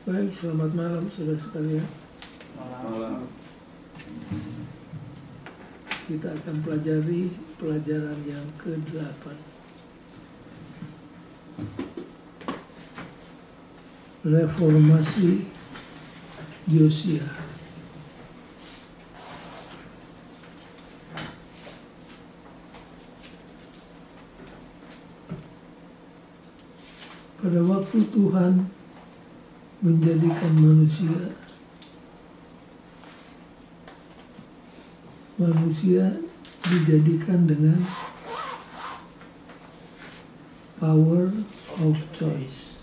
Baik, selamat malam saudara sekalian. Malam. Kita akan pelajari pelajaran yang ke-8. Reformasi Yosia. Pada waktu Tuhan menjadikan manusia dijadikan dengan power of choice.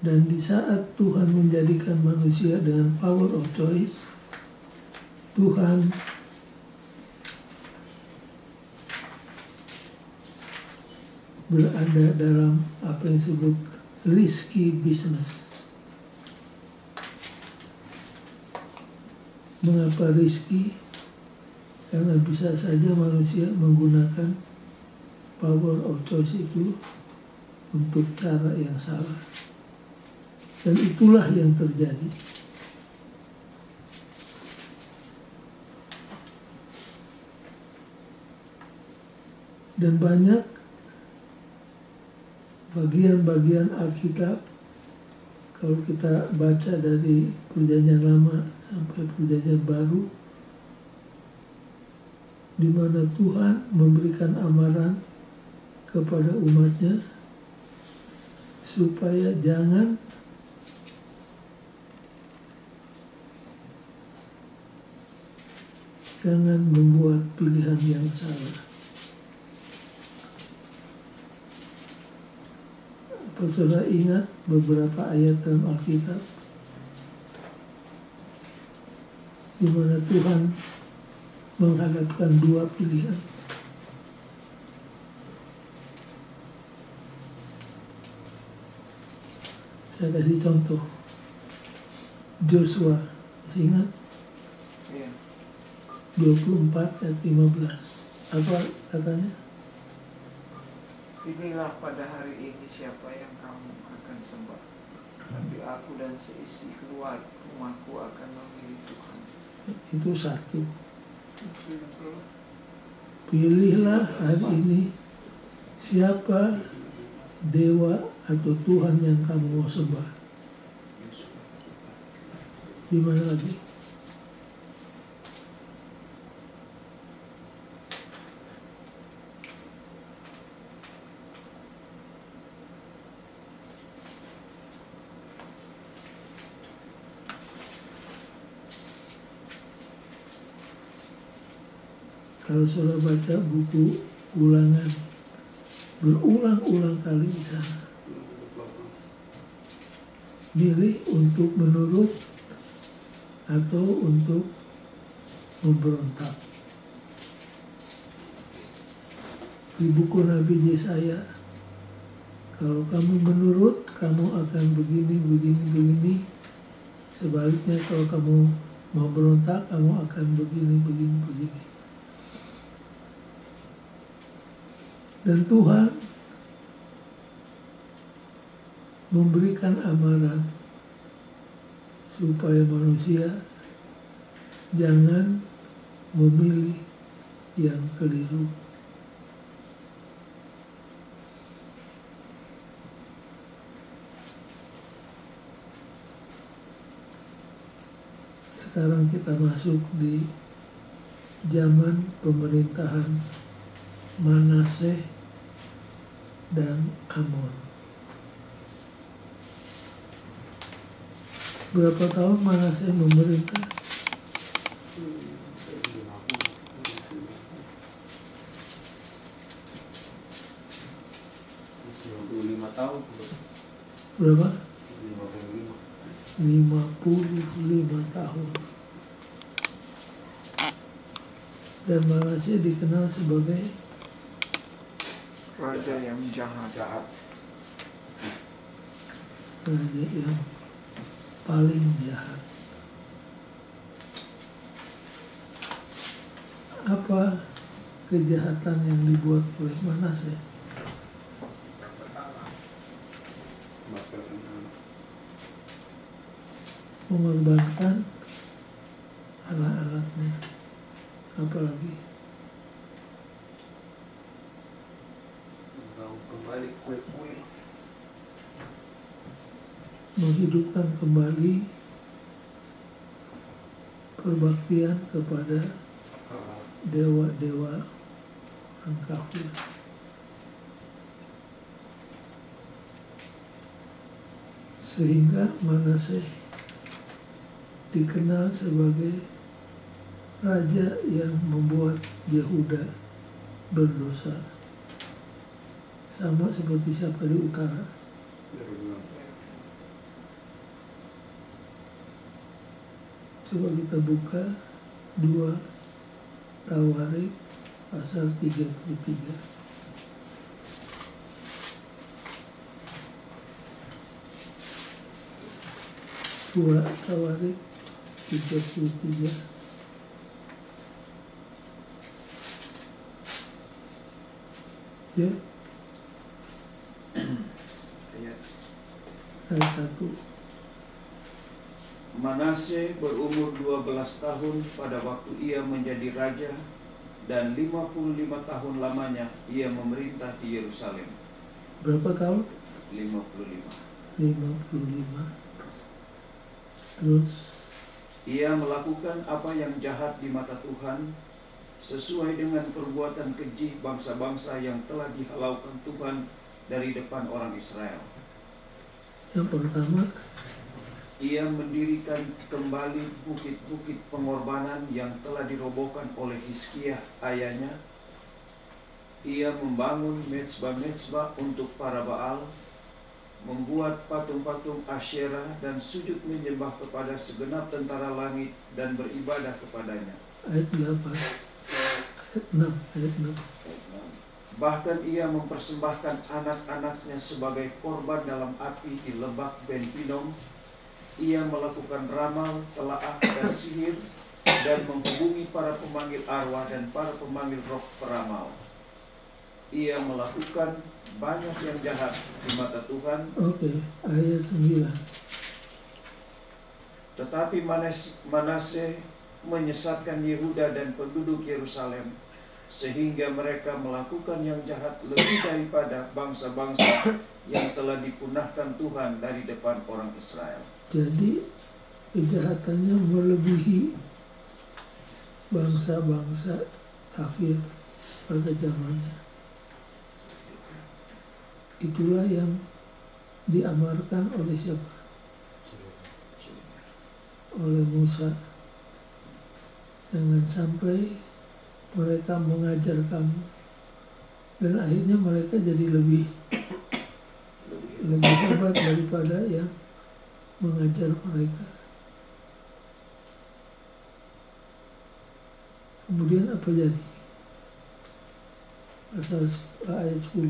Dan di saat Tuhan menjadikan manusia dengan power of choice, Tuhan berada dalam apa yang disebut risky business. Mengapa risky? Karena bisa saja manusia menggunakan power of choice itu untuk cara yang salah. Dan itulah yang terjadi. Dan banyak bagian-bagian Alkitab, kalau kita baca dari Perjanjian Lama sampai Perjanjian Baru, di mana Tuhan memberikan amaran kepada umatnya supaya jangan membuat pilihan yang salah. Apa saudara ingat beberapa ayat dalam Alkitab di mana Tuhan menghadapkan dua pilihan? Saya kasih contoh. Joshua, masih ingat? 24 ayat 15. Apa katanya? Inilah pada hari ini siapa yang kamu akan sembah. Tapi aku dan seisi keluar rumahku akan memilih Tuhan. Itu satu. Pilihlah hari ini siapa dewa atau Tuhan yang kamu mau sembah. Di mana lagi? Kalau saudara baca buku Ulangan, berulang-ulang kali di sana. Milih untuk menurut atau untuk memberontak. Di buku Nabi Yesaya, kalau kamu menurut, kamu akan begini. Sebaliknya kalau kamu memberontak, kamu akan begini. Dan Tuhan memberikan amaran supaya manusia jangan memilih yang keliru. Sekarang kita masuk di zaman pemerintahan Manaseh dan Amon. Berapa tahun Manaseh memerintah? 55 tahun. Berapa? 55. 55 tahun. Dan Manaseh dikenal sebagai Raja yang jahat. raja yang paling jahat. Apa kejahatan yang dibuat oleh Manaseh? mengorbankan anak-anaknya, apalagi Membangun kembali kuil-kuil. menghidupkan kembali perbaktian kepada dewa-dewa orang kafir. Sehingga Manaseh dikenal sebagai raja yang membuat Yehuda berdosa, sama seperti siapa di utara. Coba kita buka 2 Tawarik pasal 33. 2 Tawarik 33. Ya, ayat 1. Manasye berumur 12 tahun pada waktu ia menjadi raja, dan 55 tahun lamanya ia memerintah di Yerusalem. Berapa tahun? 55. 55. Terus Ia melakukan apa yang jahat di mata Tuhan, sesuai dengan perbuatan keji bangsa-bangsa yang telah dihalaukan Tuhan dari depan orang Israel. yang pertama, Ia mendirikan kembali bukit-bukit pengorbanan yang telah dirobohkan oleh Hizkia ayahnya. Ia membangun mezbah-mezbah untuk para Baal, membuat patung-patung Asyerah dan sujud menyembah kepada segenap tentara langit dan beribadah kepadanya. ayat 8, ayat 6. Bahkan ia mempersembahkan anak-anaknya sebagai korban dalam api di lembah Ben Hinnom. Ia melakukan ramal, telaah, dan sihir, dan menghubungi para pemanggil arwah dan para pemanggil roh peramal. Ia melakukan banyak yang jahat di mata Tuhan. Oke, ayat 9. Tetapi Manasye menyesatkan Yehuda dan penduduk Yerusalem, sehingga mereka melakukan yang jahat lebih daripada bangsa-bangsa yang telah dipunahkan Tuhan dari depan orang Israel. Jadi kejahatannya melebihi bangsa-bangsa kafir pada zamannya. Itulah yang diamarkan oleh siapa? Oleh Musa. Jangan sampai mereka mengajar kamu, dan akhirnya mereka jadi lebih hebat daripada yang mengajar mereka. Kemudian apa jadi? Pasal ayat 10.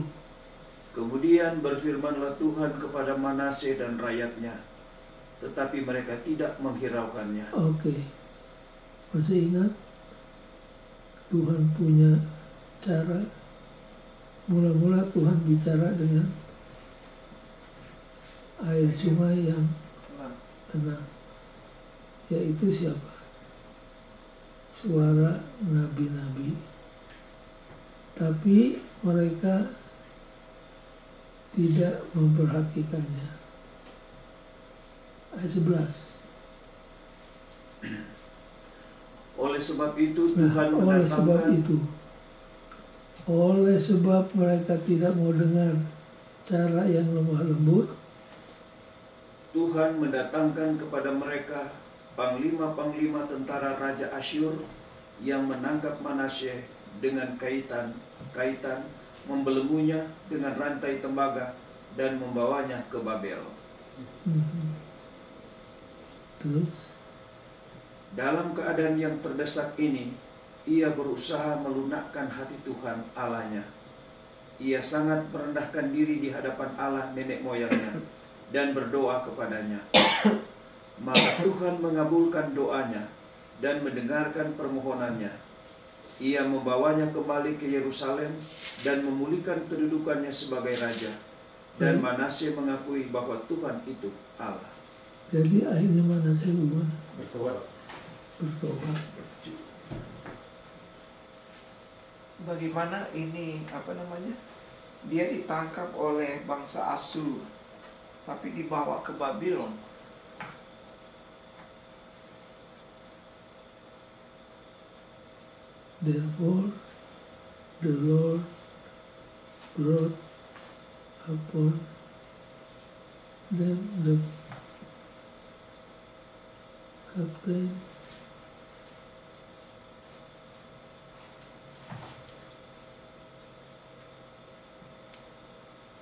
Kemudian berfirmanlah Tuhan kepada Manasye dan rakyatnya, tetapi mereka tidak menghiraukannya. Oke. Masih ingat? Tuhan punya cara. Mula-mula Tuhan bicara dengan air sungai yang tenang. Yaitu siapa? Suara nabi-nabi. Tapi mereka tidak memperhatikannya. Ayat 11. Oleh sebab itu Tuhan oleh sebab mereka tidak mau dengar cara yang lemah lembut, Tuhan mendatangkan kepada mereka panglima-panglima tentara Raja Asyur yang menangkap Manasye dengan kaitan, membelenggunya dengan rantai tembaga dan membawanya ke Babel. Terus Dalam keadaan yang terdesak ini, ia berusaha melunakkan hati Tuhan Allahnya. Ia sangat merendahkan diri di hadapan Allah nenek moyangnya dan berdoa kepadanya. Maka Tuhan mengabulkan doanya dan mendengarkan permohonannya. Ia membawanya kembali ke Yerusalem dan memulihkan kedudukannya sebagai raja. Dan Manasye mengakui bahwa Tuhan itu Allah. Jadi akhirnya Manaseh bagaimana? Bertobat. Bertobat. Bagaimana ini dia ditangkap oleh bangsa Asyur tapi dibawa ke Babylon. Therefore, the Lord brought upon them the captain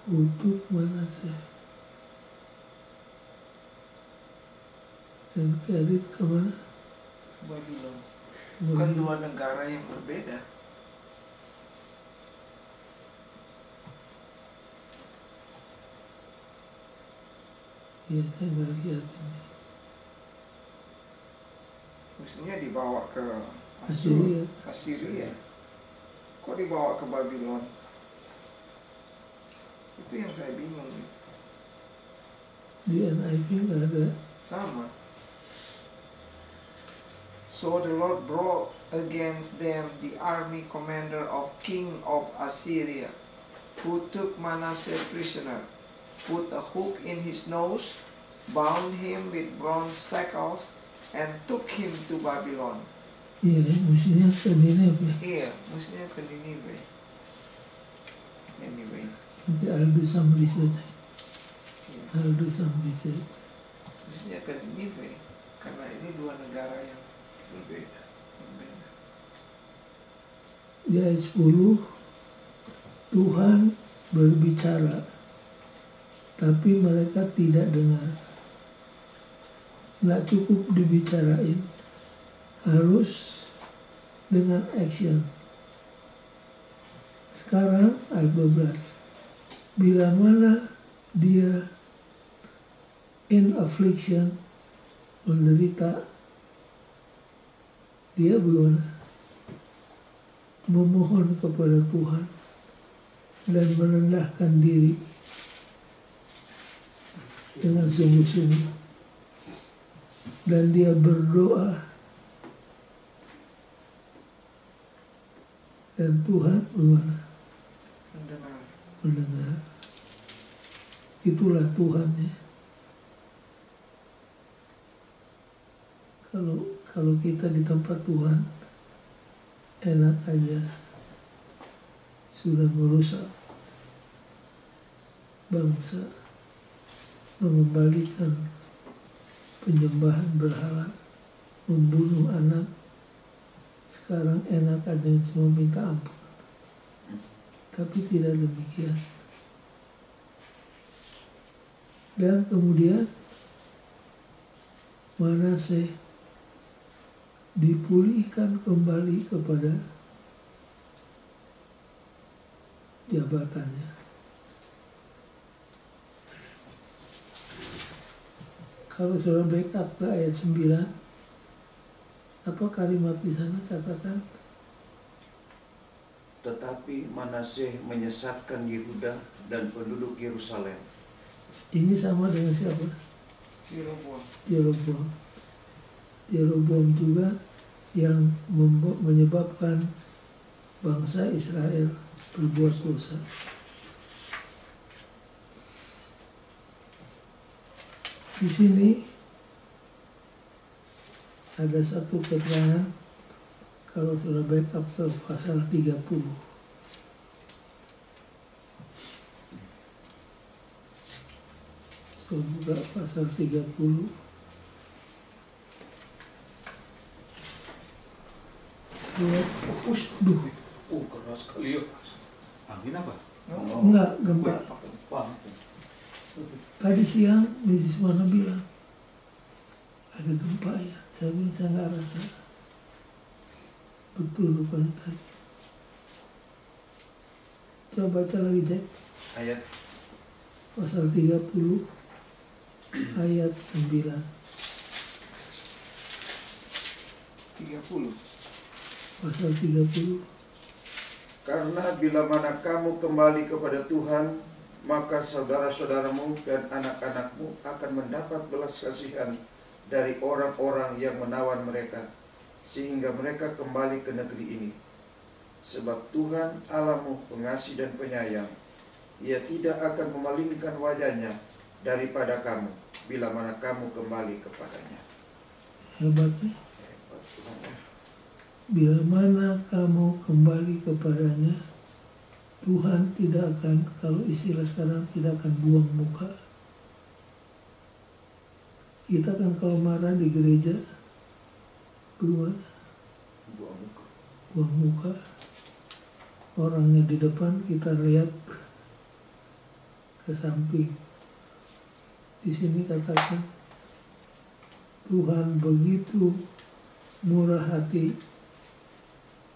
who took Manasseh and carried kemana? Babylon. Bukan dua negara yang berbeda. Ya, saya nggak lihat ini. Mestinya dibawa ke Assyria. Assyria. Kok dibawa ke Babylon? Itu yang saya bingung. Di NIV nggak ada. Sama. So the Lord brought against them the army commander of king of Assyria, who took Manasseh prisoner, put a hook in his nose, bound him with bronze shackles, and took him to Babylon. Iya, mestinya ke Nineveh. Iya, mestinya ke Niniwe. Anyway, Nanti I'll do some research. iya. I'll do some research. Mestinya ke Niniwe, karena ini dua negara yang berbeda. Di ayat 10, Tuhan berbicara, tapi mereka tidak dengar. Nggak cukup dibicarain, harus dengan action. Sekarang ayat 12, bila mana dia in affliction, menderita, dia bagaimana? Memohon kepada Tuhan dan merendahkan diri dengan sungguh-sungguh, dan dia berdoa, dan Tuhan bagaimana? Mendengar. Itulah Tuhannya. Kalau kita di tempat Tuhan enak aja, sudah merusak bangsa, mengembalikan penyembahan berhala, membunuh anak. Sekarang enak aja cuma minta ampun. Tapi tidak demikian. Dan kemudian Manasseh dipulihkan kembali kepada jabatannya. Kalau saudara backup ke ayat 9, apa kalimat di sana katakan? Tetapi Manasseh menyesatkan Yehuda dan penduduk Yerusalem. Ini sama dengan siapa? Jeroboam. Jeroboam juga yang menyebabkan bangsa Israel berbuat dosa. Di sini ada satu keterangan, kalau sudah backup ke pasal 30. So, buka pasal 30. Duh, Keras sekali ya. Angin apa? enggak, gempa. Tadi siang di Siswana bilang ada gempa ya. Saya bilang saya nggak rasa. Betul rupanya tadi. Coba baca lagi, Jack. Ayat Pasal 30 ayat 9. 30. Pasal 30. Karena bila mana kamu kembali kepada Tuhan maka saudara-saudaramu dan anak-anakmu akan mendapat belas kasihan dari orang-orang yang menawan mereka, sehingga mereka kembali ke negeri ini. Sebab Tuhan Allahmu pengasih dan penyayang, Ia tidak akan memalingkan wajahnya daripada kamu, bila mana kamu kembali kepadanya. Hebatnya, Hebat Tuhan ya. bila mana kamu kembali kepadanya, Tuhan tidak akan, kalau istilah sekarang, tidak akan buang muka. Kita kan kalau marah di gereja, bagaimana? Buang muka. Buang muka. Orangnya di depan, kita lihat ke samping. Di sini katakan, Tuhan begitu murah hati,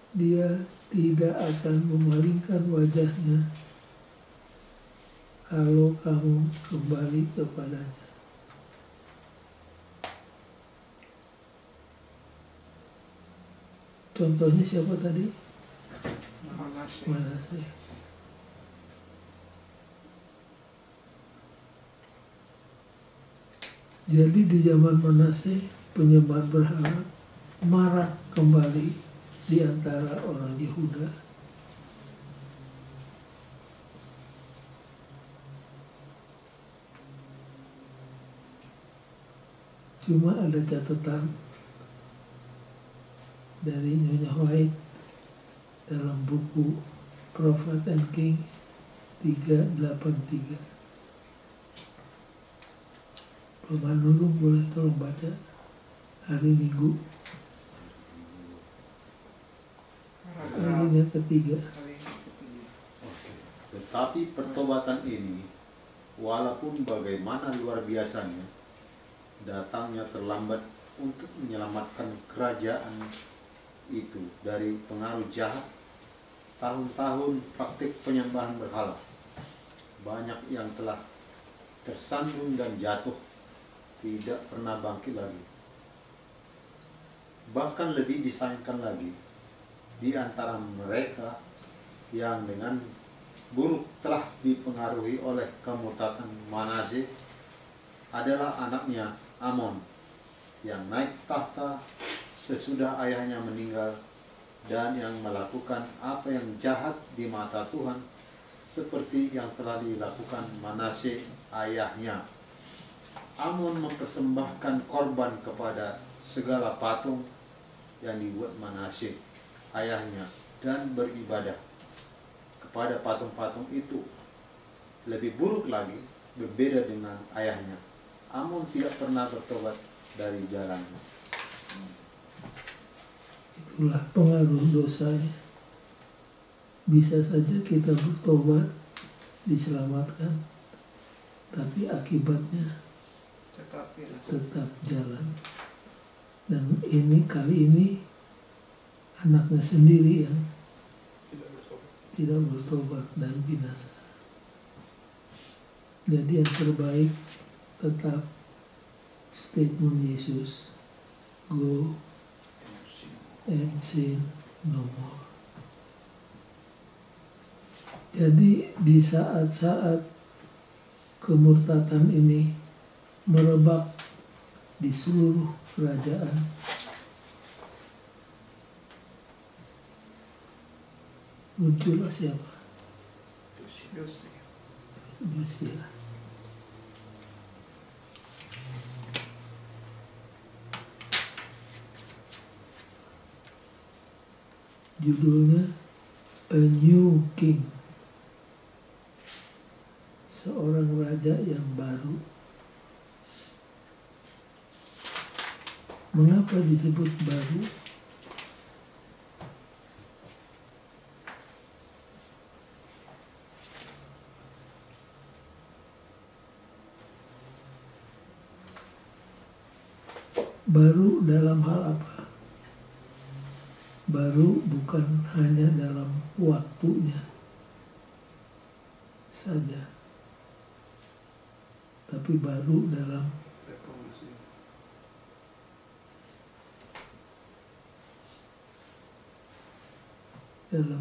Dia tidak akan memalingkan wajahnya kalau kamu kembali kepadanya. Contohnya siapa tadi? Manase. Jadi di zaman Manase, penyembah berhala marah kembali di antara orang Yehuda. Cuma ada catatan dari Nyonya White dalam buku Prophet and Kings 383. Paman Nulung boleh tolong baca hari Minggu alinea ketiga. Tetapi pertobatan ini, walaupun bagaimana luar biasanya, datangnya terlambat untuk menyelamatkan kerajaan itu dari pengaruh jahat tahun-tahun praktik penyembahan berhala. Banyak yang telah tersandung dan jatuh, tidak pernah bangkit lagi. Bahkan lebih disayangkan lagi, di antara mereka yang dengan buruk telah dipengaruhi oleh kemurtatan Manase adalah anaknya Amon yang naik tahta sesudah ayahnya meninggal dan yang melakukan apa yang jahat di mata Tuhan seperti yang telah dilakukan Manase ayahnya. Amon mempersembahkan korban kepada segala patung yang dibuat Manase ayahnya dan beribadah kepada patung-patung itu. Lebih buruk lagi, berbeda dengan ayahnya, Amon tidak pernah bertobat dari jalannya. Itulah pengaruh dosanya. Bisa saja kita bertobat, diselamatkan, tapi akibatnya tetap jalan. Dan ini kali ini anaknya sendiri yang tidak bertobat dan binasa. Jadi yang terbaik tetap statement Yesus, go and sin no more. Jadi di saat-saat kemurtatan ini merebak di seluruh kerajaan, muncullah siapa? Yosia. Judulnya A New King, seorang raja yang baru. Mengapa disebut baru? Baru dalam hal apa? Baru bukan hanya dalam waktunya saja, tapi baru dalam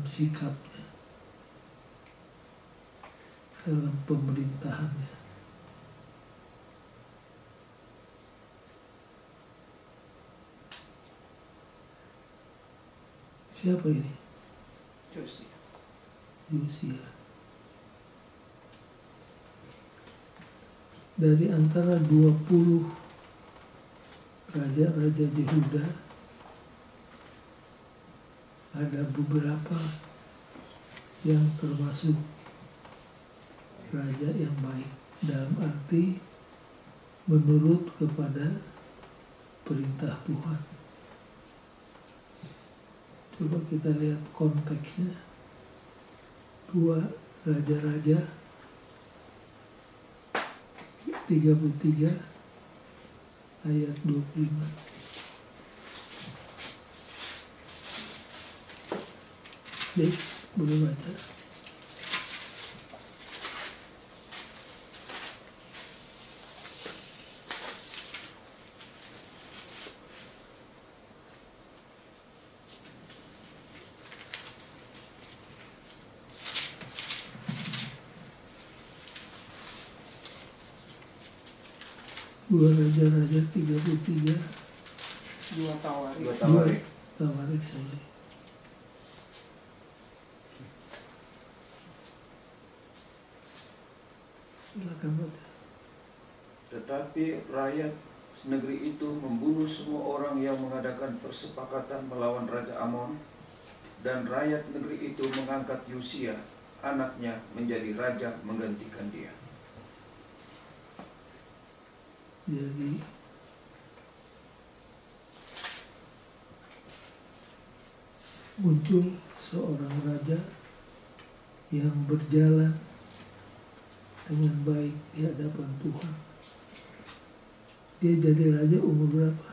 sikapnya. dalam pemerintahannya. Siapa ini? Yosia. Dari antara 20 raja-raja Yehuda, ada beberapa yang termasuk raja yang baik, dalam arti menurut kepada perintah Tuhan. Coba kita lihat konteksnya. 2 Raja-Raja 33 ayat 25. Baik, boleh baca. Dua Raja-Raja 33 Dua Tawarik. Dua Tawarik. Tawarik, sorry. Silakan baca. Tetapi rakyat negeri itu membunuh semua orang yang mengadakan persepakatan melawan Raja Amon, dan rakyat negeri itu mengangkat Yosia, anaknya, menjadi raja menggantikan dia. Jadi muncul seorang raja yang berjalan dengan baik di hadapan Tuhan. Dia jadi raja umur berapa?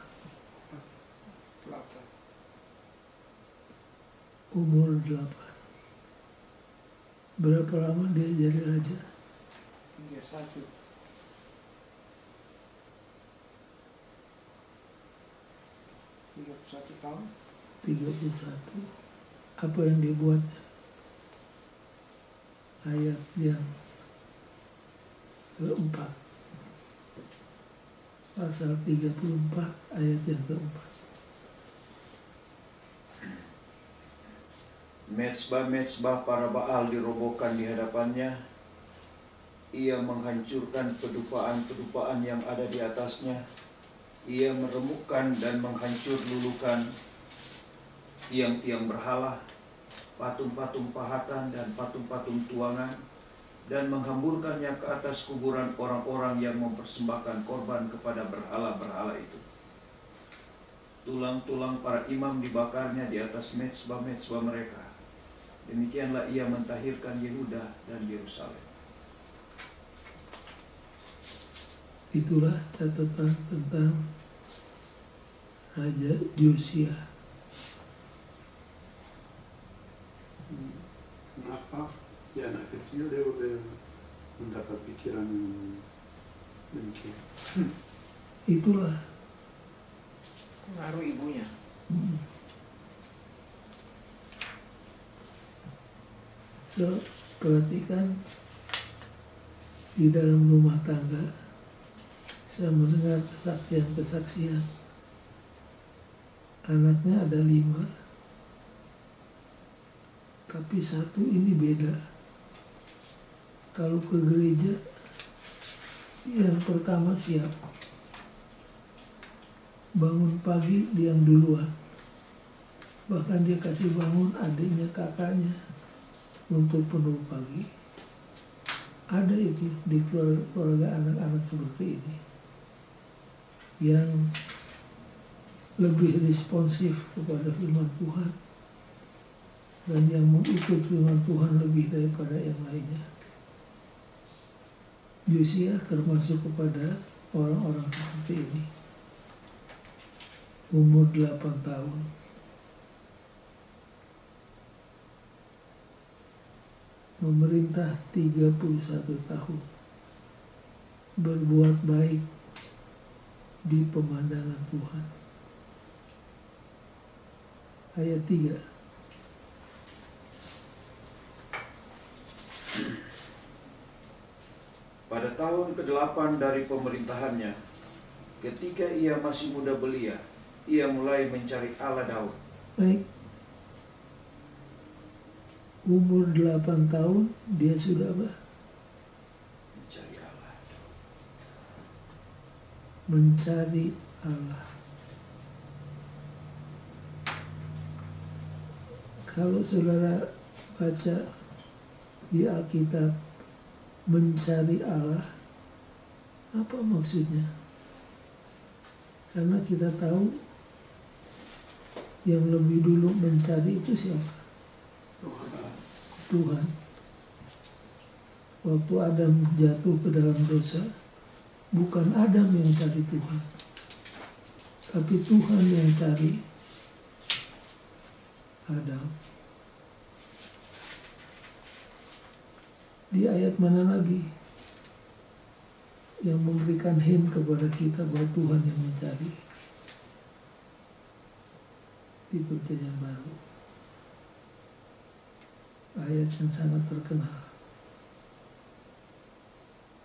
Umur 8. Berapa lama dia jadi raja? 31. 31 tahun. 31. Apa yang dibuat? Ayat yang keempat. Pasal 34 ayat yang keempat. Mezbah-mezbah para Baal dirobohkan di hadapannya. Ia menghancurkan pedupaan-pedupaan yang ada di atasnya. Ia meremukkan dan menghancur lulukan tiang-tiang berhala, patung-patung pahatan dan patung-patung tuangan, dan menghamburkannya ke atas kuburan orang-orang yang mempersembahkan korban kepada berhala-berhala itu. Tulang-tulang para imam dibakarnya di atas mezbah-mezbah mereka. Demikianlah ia mentahirkan Yehuda dan Yerusalem. Itulah catatan tentang Raja Yosia. Kenapa ya anak kecil dia udah mendapat pikiran demikian? Itulah. Pengaruh ibunya. So, perhatikan di dalam rumah tangga, saya mendengar kesaksian-kesaksian. Anaknya ada 5, tapi 1 ini beda. Kalau ke gereja, yang pertama siap. Bangun pagi dia yang duluan. Bahkan dia kasih bangun adiknya, kakaknya untuk penuh pagi. Ada itu di keluarga anak-anak seperti ini yang lebih responsif kepada firman Tuhan dan yang mengikut firman Tuhan lebih daripada yang lainnya. Yosia termasuk kepada orang-orang seperti ini. Umur 8 tahun. Memerintah 31 tahun. Berbuat baik di pemandangan Tuhan. Ayat 3. Pada tahun ke-8 dari pemerintahannya, ketika ia masih muda belia, ia mulai mencari Allah Daud. Baik, umur 8 tahun dia sudah Mencari Allah. mencari Allah. Kalau saudara baca di Alkitab mencari Allah, apa maksudnya? Karena kita tahu yang lebih dulu mencari itu siapa? Tuhan. Waktu Adam jatuh ke dalam dosa, bukan Adam yang cari Tuhan, tapi Tuhan yang cari Adam. Di ayat mana lagi yang memberikan hint kepada kita bahwa Tuhan yang mencari? Di Perjanjian Baru, ayat yang sangat terkenal,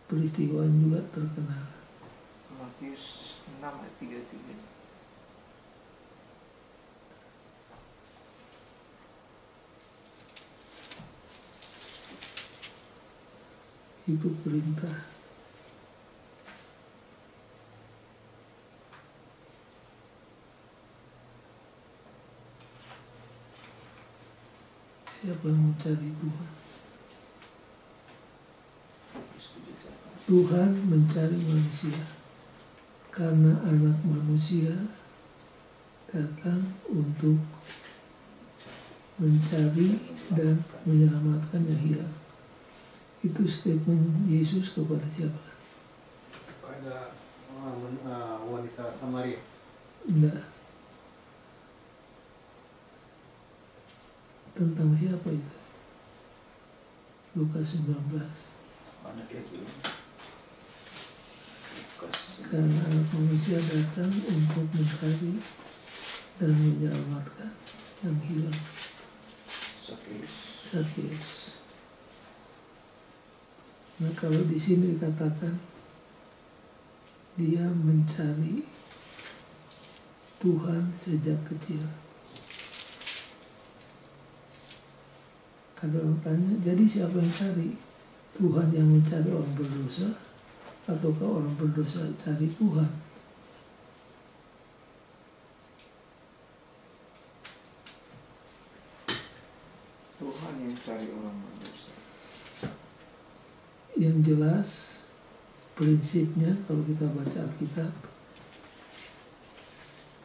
peristiwa yang juga terkenal. Matius 6 ayat 33. Itu perintah. Siapa yang mencari Tuhan? Tuhan mencari manusia, karena anak manusia datang untuk mencari dan menyelamatkan yang hilang. Itu statement Yesus kepada siapa? Kepada wanita Samaria. Enggak. Tentang siapa itu? Lukas 19. Anak itu. Lukas. Karena anak manusia datang untuk mencari dan menyelamatkan yang hilang. Sakeus. Nah, kalau di sini dikatakan dia mencari Tuhan sejak kecil. Ada orang tanya, jadi siapa yang cari? Tuhan yang mencari orang berdosa, ataukah orang berdosa cari Tuhan? Tuhan yang cari orang berdosa. Yang jelas prinsipnya kalau kita baca Alkitab,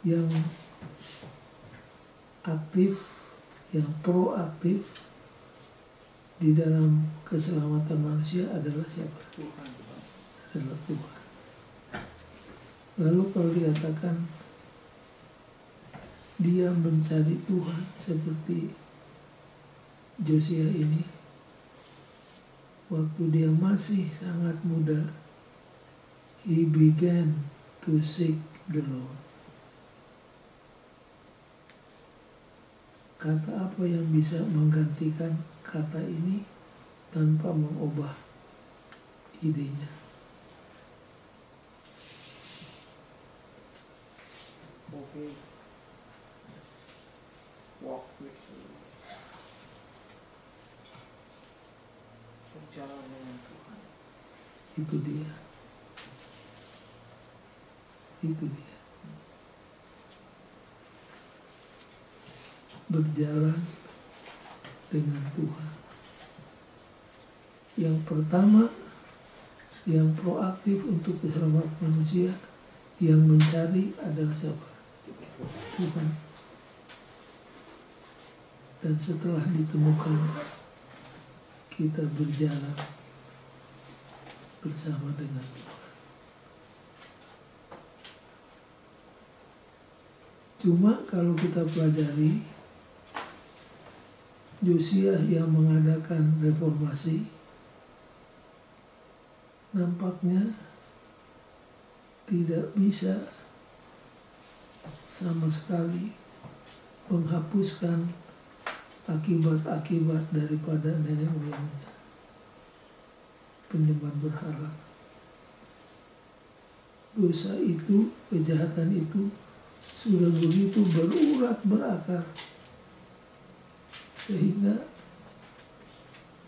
yang aktif, yang proaktif di dalam keselamatan manusia adalah siapa? Tuhan. Adalah Tuhan. Lalu kalau dikatakan dia mencari Tuhan seperti Josia ini, waktu dia masih sangat muda, he began to seek the Lord. Kata apa yang bisa menggantikan kata ini tanpa mengubah idenya? Okay. Walk with you. Berjalan dengan Tuhan. Itu dia. Itu dia. Berjalan dengan Tuhan. Yang pertama, yang proaktif untuk keselamatan manusia, yang mencari adalah siapa? Tuhan. Dan setelah ditemukan, kita berjalan bersama dengan Tuhan. Cuma kalau kita pelajari Josia yang mengadakan reformasi, nampaknya tidak bisa sama sekali menghapuskan akibat-akibat daripada nenek moyangnya. penyembah berhala. Dosa itu, kejahatan itu sudah begitu berurat berakar sehingga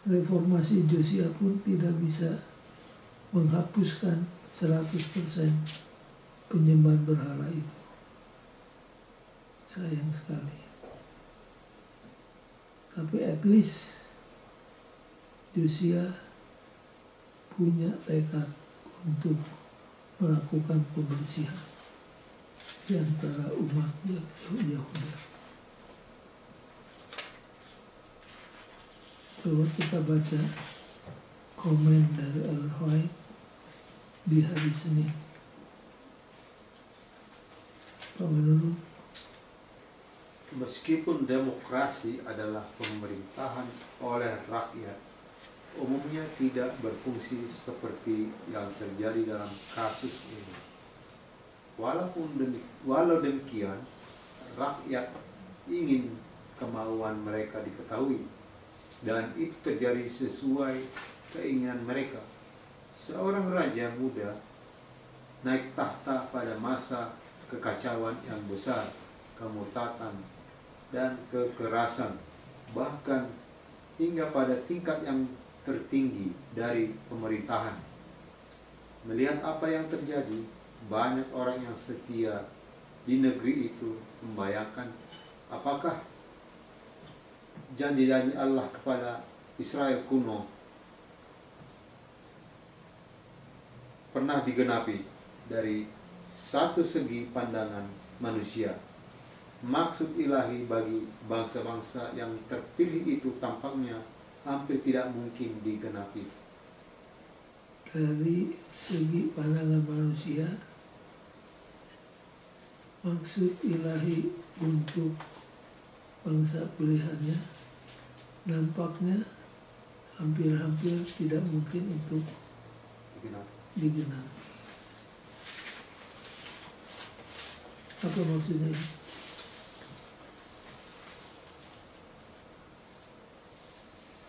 reformasi Josia pun tidak bisa menghapuskan 100% penyembahan berhala itu. Sayang sekali. Tapi at least Josia punya tekad untuk melakukan pembersihan di antara umatnya Yehuda. Coba kita baca komen dari Ellen White di hari Senin. Pak Menurut, meskipun demokrasi adalah pemerintahan oleh rakyat, umumnya tidak berfungsi seperti yang terjadi dalam kasus ini. Walau demikian, rakyat ingin kemauan mereka diketahui, dan itu terjadi sesuai keinginan mereka. Seorang raja muda naik tahta pada masa kekacauan yang besar, kemurtatan, dan kekerasan, bahkan hingga pada tingkat yang tertinggi dari pemerintahan. Melihat apa yang terjadi, banyak orang yang setia di negeri itu membayangkan apakah janji-janji Allah kepada Israel kuno pernah digenapi. Dari satu segi pandangan manusia, maksud ilahi bagi bangsa-bangsa yang terpilih itu tampaknya hampir tidak mungkin digenapi. dari segi pandangan manusia, maksud ilahi untuk bangsa pilihannya nampaknya hampir-hampir tidak mungkin untuk digenapi. Apa maksudnya?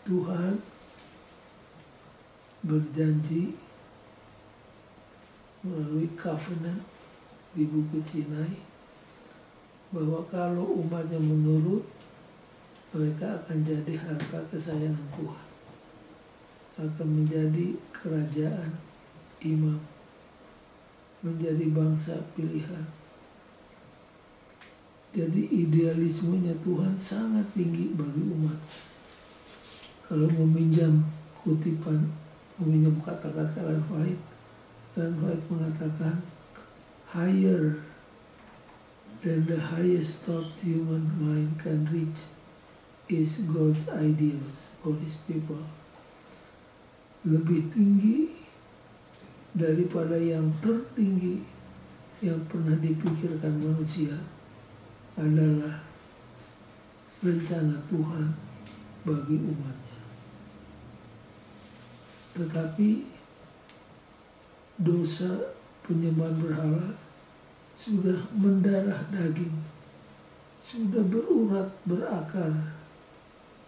Tuhan berjanji melalui covenant di Bukit Sinai bahwa kalau umatnya menurut, mereka akan jadi harta kesayangan Tuhan, akan menjadi kerajaan imam, menjadi bangsa pilihan. Jadi idealismenya Tuhan sangat tinggi bagi umat. Kalau meminjam kutipan, meminjam kata-kata Ellen White mengatakan higher than the highest thought human mind can reach is God's ideals for His people. Lebih tinggi daripada yang tertinggi yang pernah dipikirkan manusia adalah rencana Tuhan bagi umatnya. Tetapi dosa penyembahan berhala sudah mendarah daging, sudah berurat berakar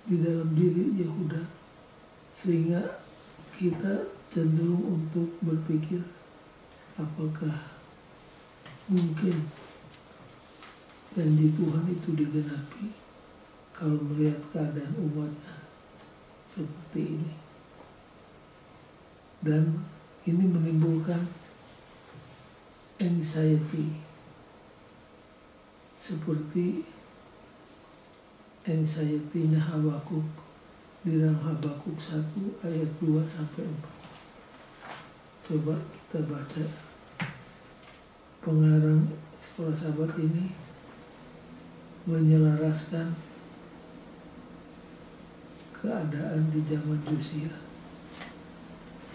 di dalam diri Yehuda, sehingga kita cenderung untuk berpikir apakah mungkin janji Tuhan itu digenapi kalau melihat keadaan umatnya seperti ini. Dan ini menimbulkan anxiety, seperti anxiety-nya Habakuk di dalam Habakuk 1 ayat 2-4. Coba kita baca. Pengarang Sekolah Sabat ini menyelaraskan keadaan di zaman Josia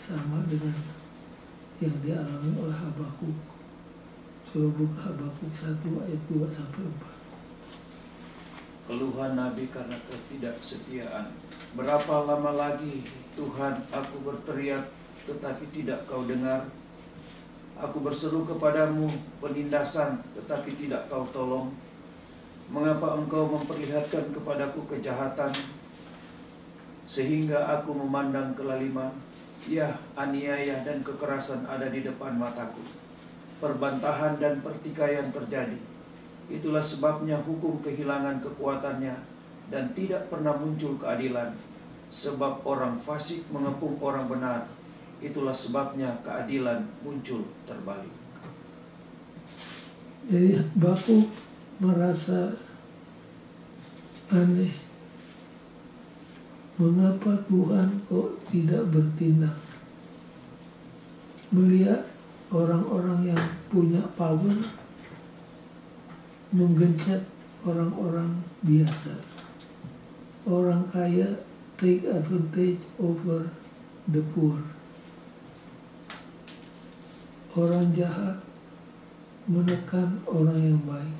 sama dengan yang dialami oleh Habakuk. Coba buka Habakuk 1 ayat 2-4. Keluhan Nabi karena ketidaksetiaan. Berapa lama lagi, Tuhan, aku berteriak, tetapi tidak kau dengar. Aku berseru kepadamu penindasan, tetapi tidak kau tolong. Mengapa engkau memperlihatkan kepadaku kejahatan, sehingga aku memandang kelaliman? Ya, aniaya dan kekerasan ada di depan mataku. Perbantahan dan pertikaian terjadi. Itulah sebabnya hukum kehilangan kekuatannya dan tidak pernah muncul keadilan. Sebab orang fasik mengepung orang benar. Itulah sebabnya keadilan muncul terbalik. Jadi Habakuk merasa aneh, mengapa Tuhan kok tidak bertindak? Melihat orang-orang yang punya power menggencet orang-orang biasa. Orang kaya take advantage over the poor. Orang jahat menekan orang yang baik.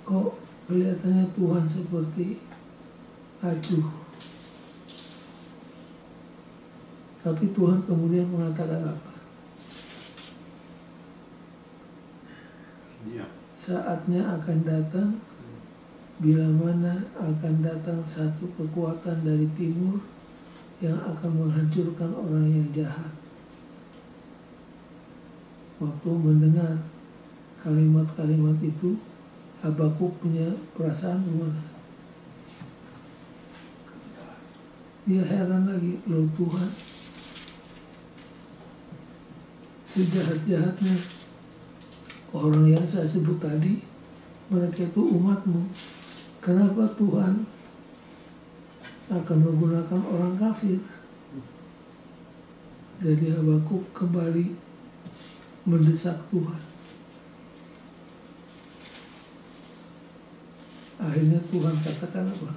Kok kelihatannya Tuhan seperti acuh. Tapi Tuhan kemudian mengatakan apa? Ya. Saatnya akan datang, bila mana akan datang satu kekuatan dari timur yang akan menghancurkan orang yang jahat. Waktu mendengar kalimat-kalimat itu, Habakuk punya perasaan gimana? Dia heran lagi, loh Tuhan, sejahat-jahatnya orang yang saya sebut tadi, mereka itu umatmu. Kenapa Tuhan akan menggunakan orang kafir? Jadi Habakuk kembali mendesak Tuhan. Akhirnya Tuhan katakan apa?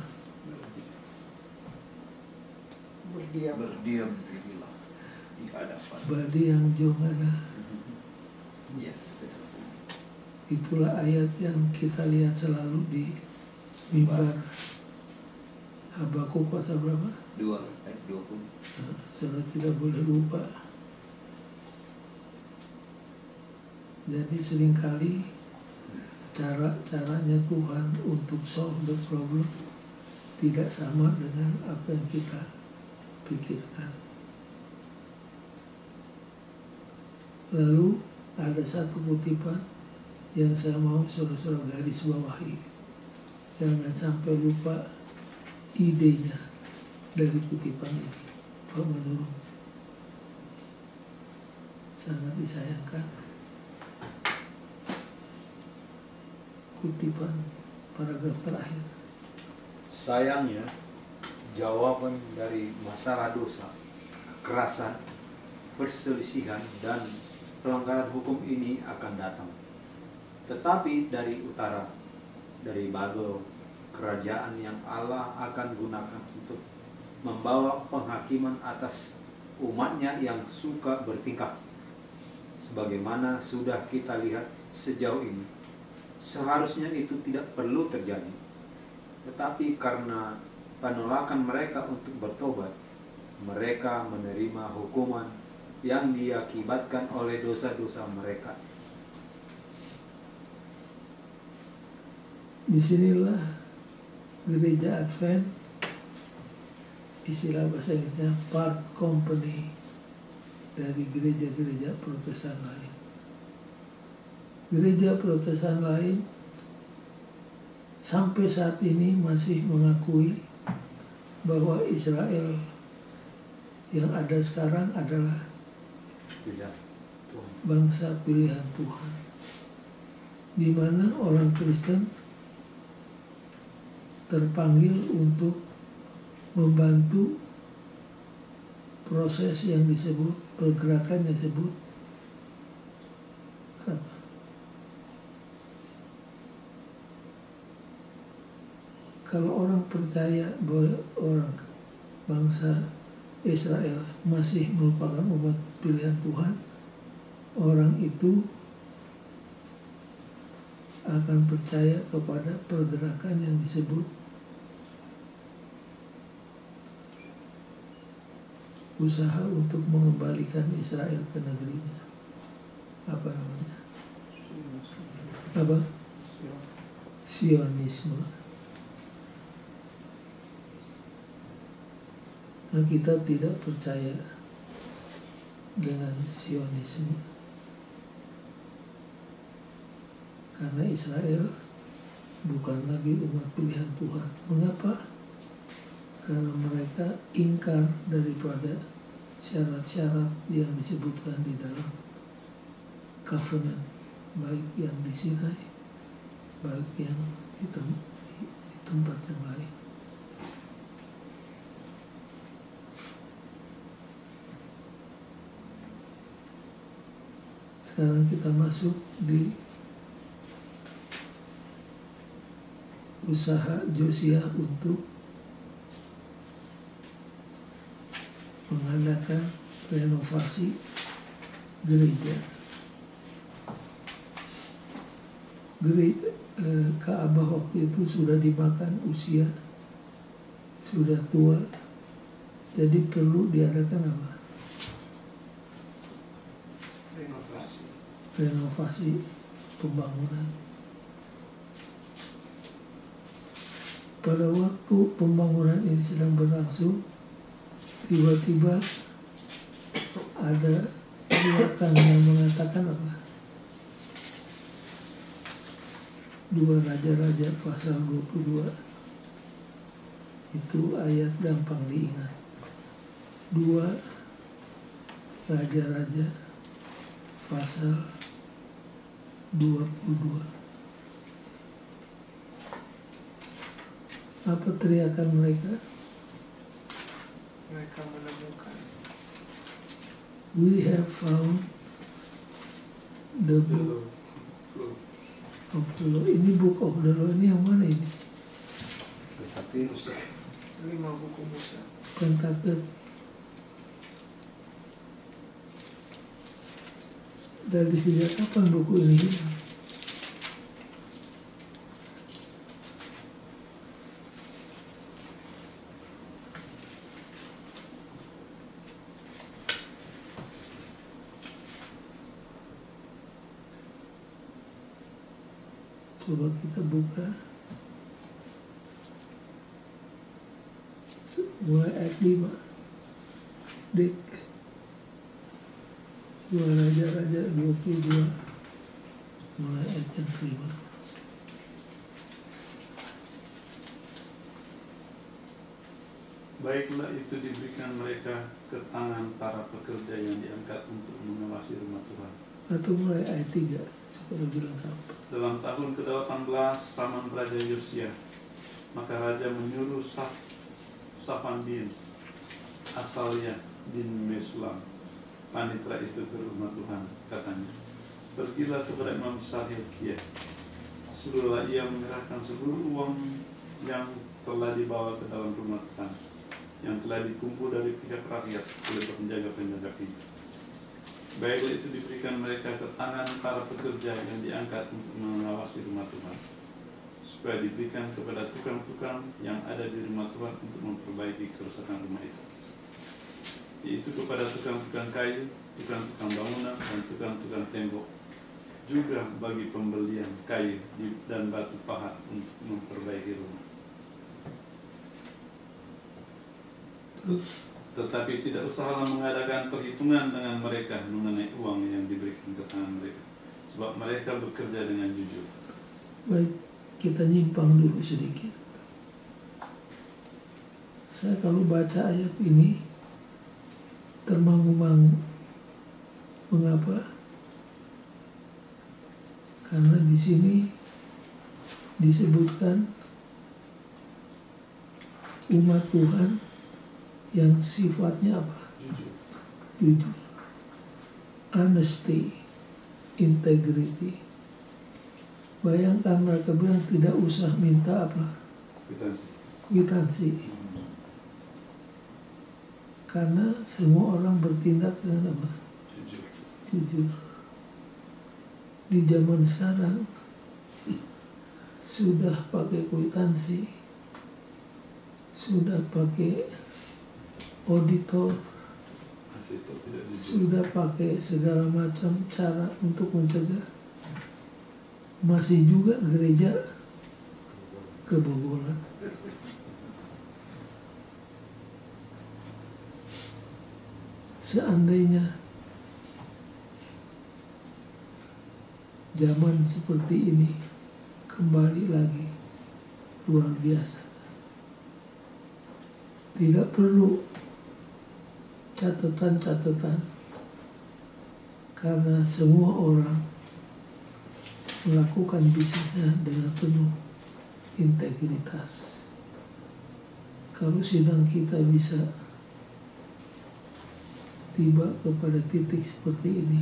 Berdiam. Berdiam dirilah di hadapan. Badi yang jongana. Yes, betul. Itulah ayat yang kita lihat selalu di mimbar Habakuk pasal berapa? 2 ayat 20. Nah, saudara tidak boleh lupa. Jadi seringkali cara-caranya Tuhan untuk solve the problem tidak sama dengan apa yang kita pikirkan. Lalu ada satu kutipan yang saya mau saudara-saudara garis bawahi. Jangan sampai lupa idenya dari kutipan ini. Pak Manurung, sangat disayangkan kutipan paragraf terakhir. Sayangnya, jawaban dari masalah dosa, kekerasan, perselisihan, dan pelanggaran hukum ini akan datang. Tetapi dari utara, dari Babel, kerajaan yang Allah akan gunakan untuk membawa penghakiman atas umatnya yang suka bertingkah. Sebagaimana sudah kita lihat sejauh ini, seharusnya itu tidak perlu terjadi. Tetapi karena penolakan mereka untuk bertobat, mereka menerima hukuman yang diakibatkan oleh dosa-dosa mereka. Disinilah gereja Advent, istilah bahasa Inggrisnya part company dari gereja-gereja Protestan lain. Gereja Protestan lain sampai saat ini masih mengakui bahwa Israel yang ada sekarang adalah bangsa pilihan Tuhan, di mana orang Kristen terpanggil untuk membantu proses yang disebut, pergerakan yang disebut apa? Kalau orang percaya bahwa orang bangsa Israel masih merupakan umat pilihan Tuhan, orang itu akan percaya kepada pergerakan yang disebut usaha untuk mengembalikan Israel ke negerinya. Apa namanya? Apa? Sionisme. Nah, kita tidak percaya dengan Zionisme. Karena Israel bukan lagi umat pilihan Tuhan. Mengapa? Karena mereka ingkar daripada syarat-syarat yang disebutkan di dalam covenant, baik yang di Sinai, baik yang di tempat yang lain. Sekarang kita masuk di usaha Josia untuk mengadakan renovasi gereja. Ka'bah waktu itu sudah dimakan usia, sudah tua, jadi perlu diadakan apa? Renovasi pembangunan. Pada waktu pembangunan ini sedang berlangsung, tiba-tiba ada teriakan yang mengatakan apa? 2 Raja-Raja pasal 22. Itu ayat gampang diingat. 2 Raja-Raja pasal 22. Apa teriakan mereka? Mereka menemukan. We have found the book of the law. Ini book of the law ini yang mana ini? 5 buku Musa. Pentateuch. Dari sejak kapan buku ini? Coba kita buka mulai ayat 5. Dik 2 Raja-Raja 22 mulai ayat yang kelima. Baiklah itu diberikan mereka ke tangan para pekerja yang diangkat untuk mengawasi rumah Tuhan. Atau mulai ayat 3 supaya lebih lengkap. Dalam tahun ke-18 zaman Raja Yosia, maka Raja menyuruh Safan bin Asalya bin Mesulam, panitra itu ke rumah Tuhan, katanya, pergilah kepada Imam besar Hilkiah, suruhlah ia menyerahkan seluruh uang yang telah dibawa ke dalam rumah Tuhan, yang telah dikumpul dari pihak rakyat oleh penjaga-penjaga itu. Baiklah itu diberikan mereka ke tangan para pekerja yang diangkat untuk mengawasi rumah Tuhan, supaya diberikan kepada tukang-tukang yang ada di rumah Tuhan untuk memperbaiki kerusakan rumah itu, yaitu kepada tukang-tukang kayu, tukang-tukang bangunan, dan tukang-tukang tembok, juga bagi pembelian kayu dan batu pahat untuk memperbaiki rumah. Tetapi tidak usahlah mengadakan perhitungan dengan mereka mengenai uang yang diberikan ke tangan mereka, sebab mereka bekerja dengan jujur. Baik, kita nyimpang dulu sedikit. Saya kalau baca ayat ini termangu-mangu. Mengapa? Karena di sini disebutkan umat Tuhan yang sifatnya apa? Jujur. Honesty, integrity. Bayangkan mereka bilang tidak usah minta apa? Kwitansi. Karena semua orang bertindak dengan apa? Jujur. Di zaman sekarang sudah pakai kwitansi, sudah pakai auditor, sudah pakai segala macam cara untuk mencegah, masih juga gereja kebobolan. Seandainya zaman seperti ini kembali lagi luar biasa. Tidak perlu catatan-catatan, karena semua orang melakukan bisnisnya dengan penuh integritas. Kalau sidang kita bisa tiba kepada titik seperti ini,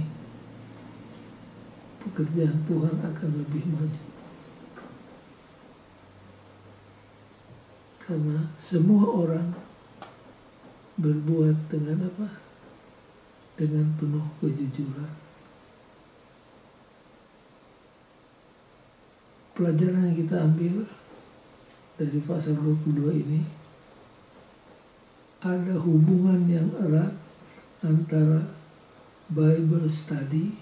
pekerjaan Tuhan akan lebih maju. Karena semua orang berbuat dengan apa? Dengan penuh kejujuran. Pelajaran yang kita ambil dari pasal 22 ini, ada hubungan yang erat antara Bible study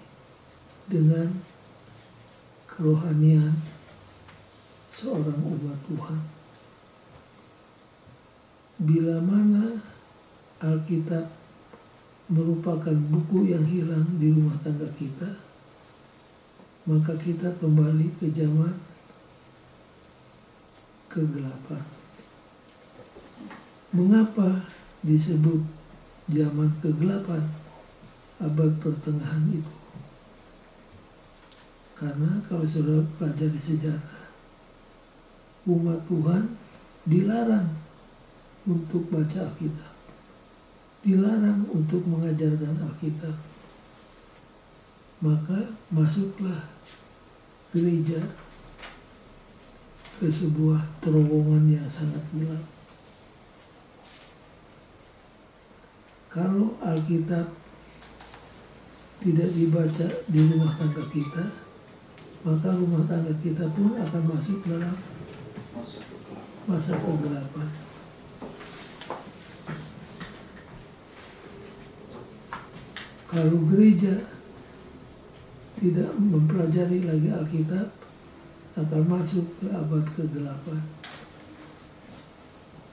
dengan kerohanian seorang umat Tuhan. Bila mana Alkitab merupakan buku yang hilang di rumah tangga kita, maka kita kembali ke zaman kegelapan. Mengapa disebut zaman kegelapan, abad pertengahan itu? Karena kalau saudara pelajari sejarah, umat Tuhan dilarang untuk baca Alkitab, dilarang untuk mengajarkan Alkitab. Maka masuklah gereja ke sebuah terowongan yang sangat gelap. Kalau Alkitab tidak dibaca di rumah tangga kita, maka rumah tangga kita pun akan masuk dalam masa kegelapan. Kalau gereja tidak mempelajari lagi Alkitab, akan masuk ke abad kegelapan.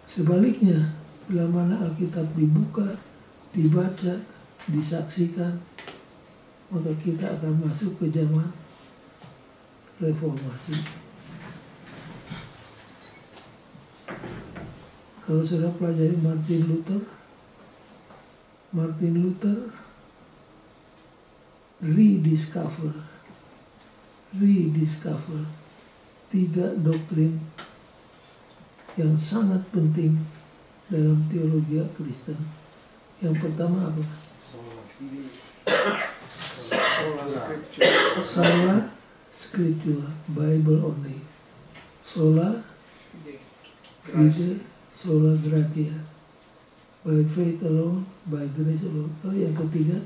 Sebaliknya, bila mana Alkitab dibuka, dibaca, disaksikan, maka kita akan masuk ke zaman reformasi. Kalau sudah pelajari Martin Luther rediscover 3 doktrin yang sangat penting dalam teologi Kristen. Yang pertama apa? Sola Scriptura, Bible only. Sola Fide, Sola Gratia. By faith alone, by grace alone. Lalu yang ketiga,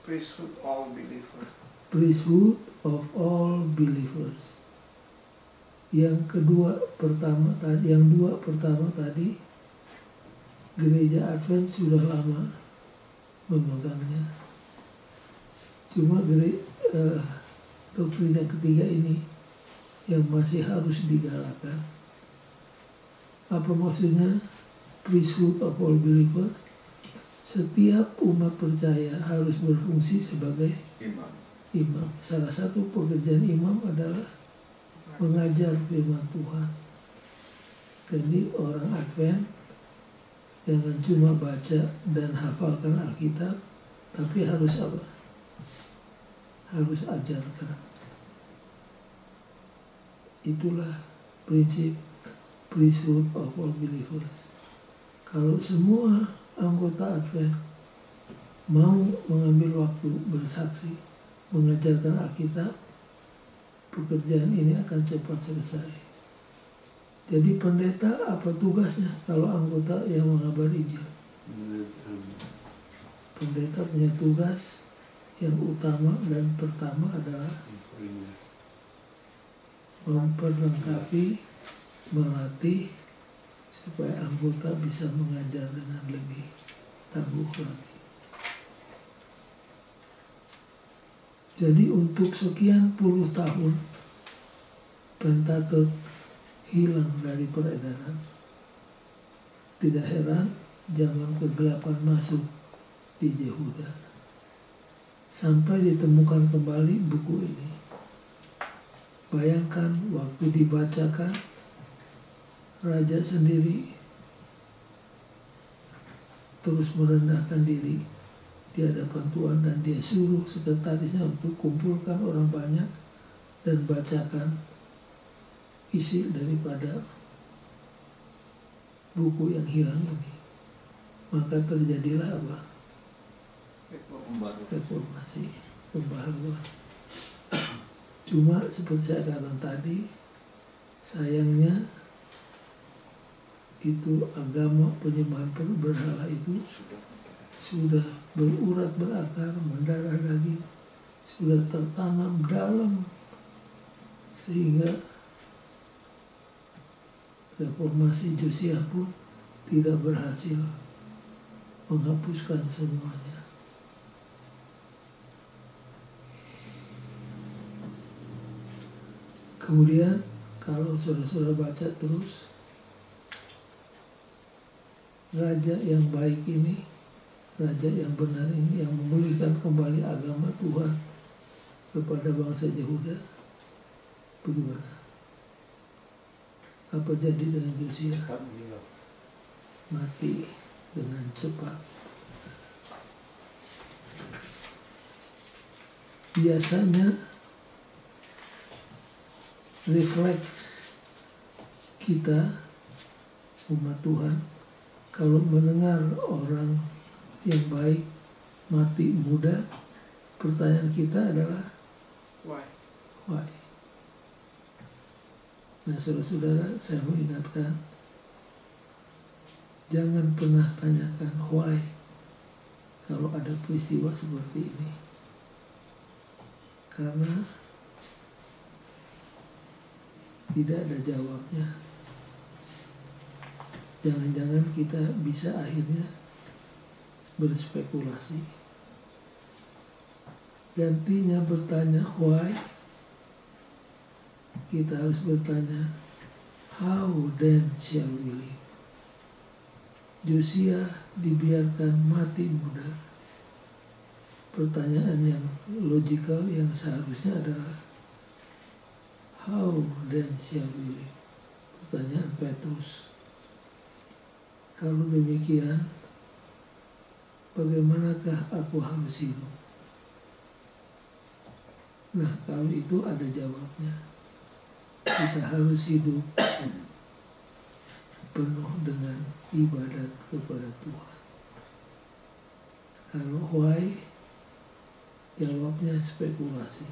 priesthood all believers. Priesthood of all believers. Yang dua pertama tadi, gereja Advent sudah lama memegangnya. Cuma doktrin yang ketiga ini yang masih harus digalakkan. Apa maksudnya? Priesthood of all believers. Setiap umat percaya harus berfungsi sebagai imam. Salah satu pekerjaan imam adalah mengajar firman Tuhan. Jadi orang Advent jangan cuma baca dan hafalkan Alkitab, tapi harus apa? Harus ajarkan. Itulah prinsip priesthood of all believers. Kalau semua anggota Advent mau mengambil waktu bersaksi, mengajarkan Alkitab, pekerjaan ini akan cepat selesai. Jadi pendeta apa tugasnya kalau anggota yang mengabar Injil? Pendeta punya tugas yang utama dan pertama adalah memperlengkapi, melatih supaya anggota bisa mengajar dengan lebih tangguh lagi. Jadi untuk sekian puluh tahun Pentateuk hilang dari peredaran. Tidak heran zaman kegelapan masuk di Yehuda. sampai ditemukan kembali buku ini. Bayangkan waktu dibacakan, raja sendiri terus merendahkan diri di hadapan Tuhan, dan dia suruh sekretarisnya untuk kumpulkan orang banyak dan bacakan isi daripada buku yang hilang ini. Maka terjadilah apa? Reformasi, pembaharuan. Cuma seperti saya katakan tadi, sayangnya itu agama penyembahan berhala itu sudah berurat berakar, mendarah daging, sudah tertanam dalam, sehingga reformasi Josiah pun tidak berhasil menghapuskan semuanya. Kemudian kalau saudara-saudara baca terus, raja yang baik ini, raja yang benar ini, yang memulihkan kembali agama Tuhan kepada bangsa Yehuda, bagaimana? Apa jadi dengan Josiah? Mati dengan cepat. Biasanya refleks kita umat Tuhan kalau mendengar orang yang baik mati muda, pertanyaan kita adalah Why? why? Nah, saudara-saudara, saya mau ingatkan, jangan pernah tanyakan why kalau ada peristiwa seperti ini, karena tidak ada jawabnya. Jangan-jangan kita bisa akhirnya berspekulasi. Gantinya bertanya why, kita harus bertanya how then shall we live. Josiah dibiarkan mati muda. Pertanyaan yang logikal yang seharusnya adalah how then shall we live. Pertanyaan Petrus. Kalau demikian, bagaimanakah aku harus hidup? Nah, kalau itu ada jawabnya. Kita harus hidup penuh dengan ibadat kepada Tuhan. Kalau why, jawabnya spekulasi.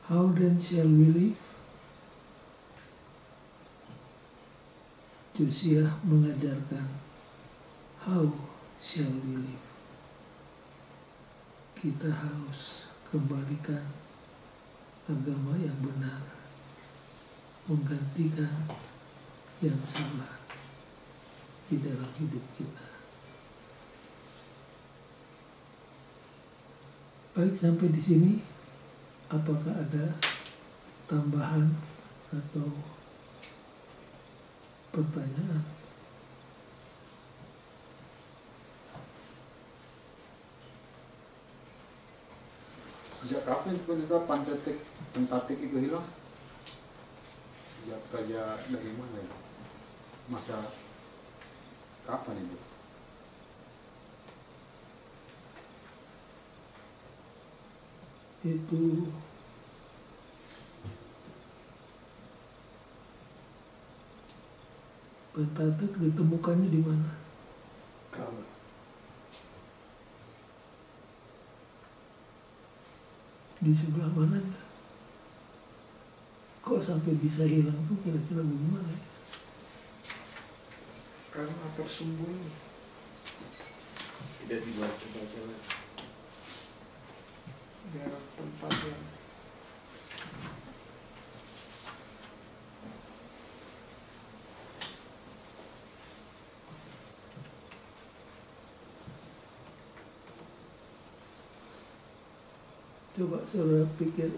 How then shall we live? Josiah mengajarkan how shall we live. Kita harus kembalikan agama yang benar, menggantikan yang salah di dalam hidup kita. Baik, sampai di sini. Apakah ada tambahan atau pertanyaan? Sejak kapan penetapan tentatik itu hilang? Sejak raja dari mana ya? Masa kapan itu? Itu Pentatek ditemukannya di mana? Kalau Di sebelah mananya? Kok sampai bisa hilang tuh kira-kira bagaimana? Karena tersembunyi. tidak dibaca-baca lagi. Daerah tempat yang Coba saudara pikir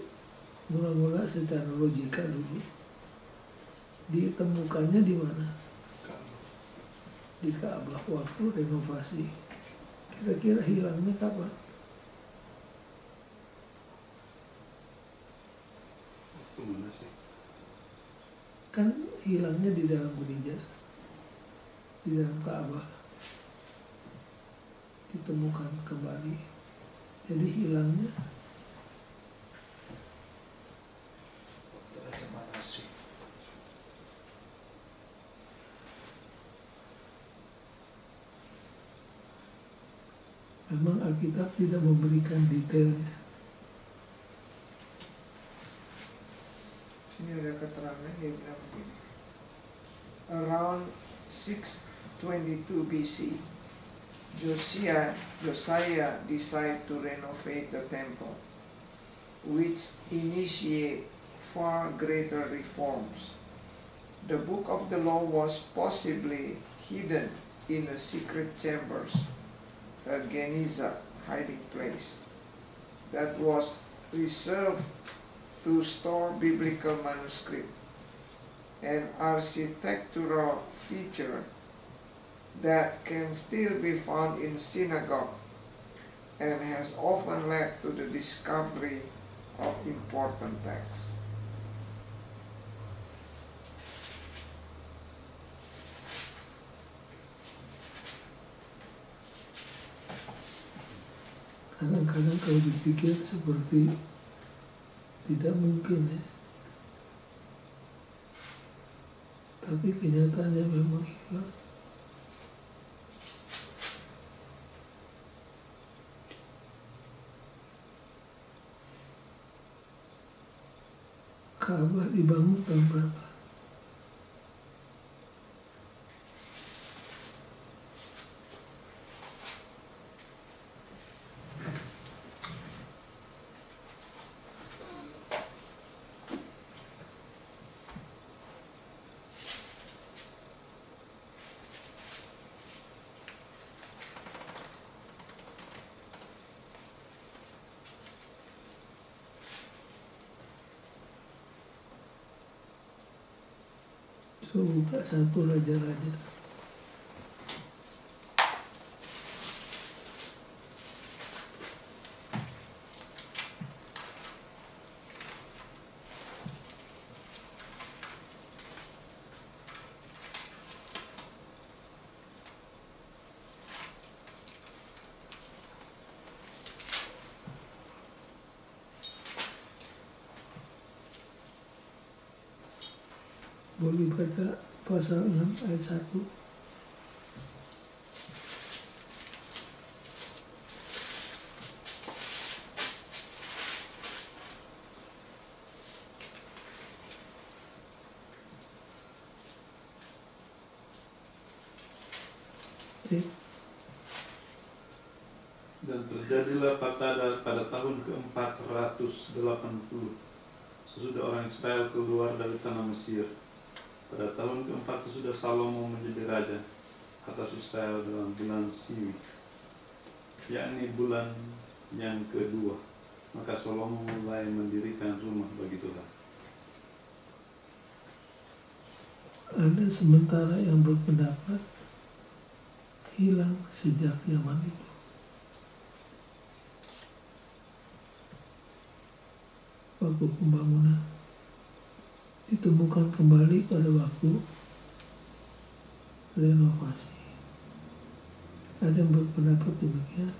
mula-mula secara logika dulu. Ditemukannya di mana? Di Ka'bah waktu renovasi. Kira-kira hilangnya kapan? Kemana sih? Kan hilangnya di dalam gereja, di dalam Ka'bah, ditemukan kembali. Jadi hilangnya Waktu Raja Manasye. memang Alkitab tidak memberikan detailnya. Sini ada keterangan dia bilang begini. Around 622 BC, Josiah decided to renovate the temple, which initiate far greater reforms. The book of the law was possibly hidden in the secret chambers, a Geniza hiding place, that was reserved to store biblical manuscript, an architectural feature that can still be found in synagogue and has often led to the discovery of important texts. Kadang-kadang kalau dipikir seperti tidak mungkin ya. Tapi kenyataannya memang hilang. Ka'bah dibangun tahun berapa? So, buka satu raja-raja. Boleh baca pasal 6 ayat 1. Dan terjadilah pada tahun ke-480 sesudah orang Israel keluar dari tanah Mesir. Pada tahun ke-4 sesudah Salomo menjadi raja atas Israel dalam bulan Siwi, yakni bulan yang kedua, maka Salomo mulai mendirikan rumah bagi Tuhan. Ada sementara yang berpendapat hilang sejak zaman itu. Waktu pembangunan ditemukan kembali pada waktu renovasi. Ada yang berpendapat demikian.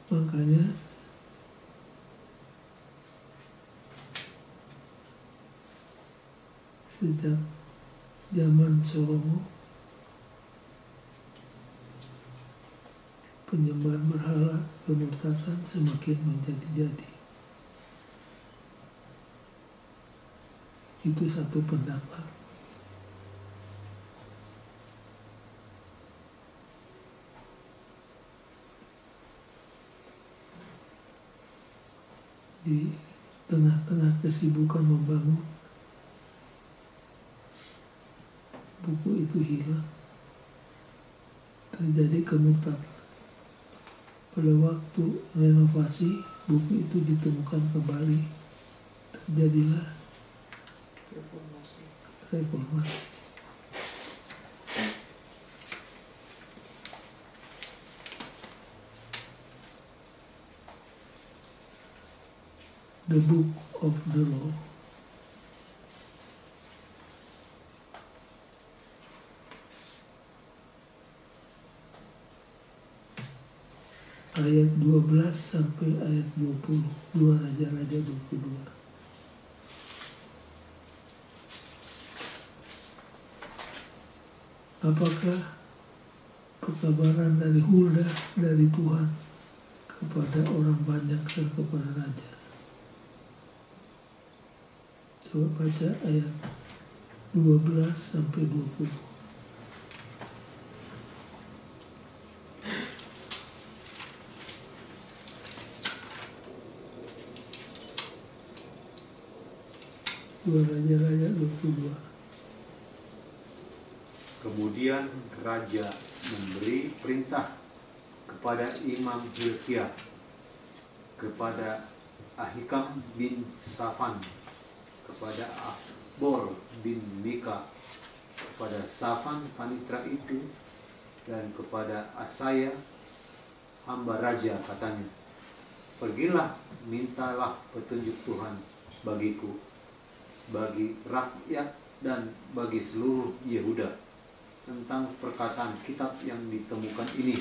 Makanya sejak zaman Salomo, penyembahan berhala kemurtadan semakin menjadi-jadi. Itu satu pendapat. Di tengah-tengah kesibukan membangun, buku itu hilang. Terjadi kemurtadan. Pada waktu renovasi, buku itu ditemukan kembali. Terjadilah Reformasi. reformasi. The Book of the Law. Ayat 12 sampai ayat 20, 2 Raja-Raja 22. Apakah perkabaran dari Hulda dari Tuhan kepada orang banyak dan kepada raja? Coba baca ayat 12 sampai 20. Dua Raja-Raja 22. Kemudian raja memberi perintah kepada Imam Hilkiah, kepada Ahikam bin Safan, kepada Akbor bin Mika, kepada Safan panitra itu, dan kepada Asaya hamba raja, katanya, pergilah, mintalah petunjuk Tuhan bagiku, bagi rakyat dan bagi seluruh Yehuda tentang perkataan kitab yang ditemukan ini,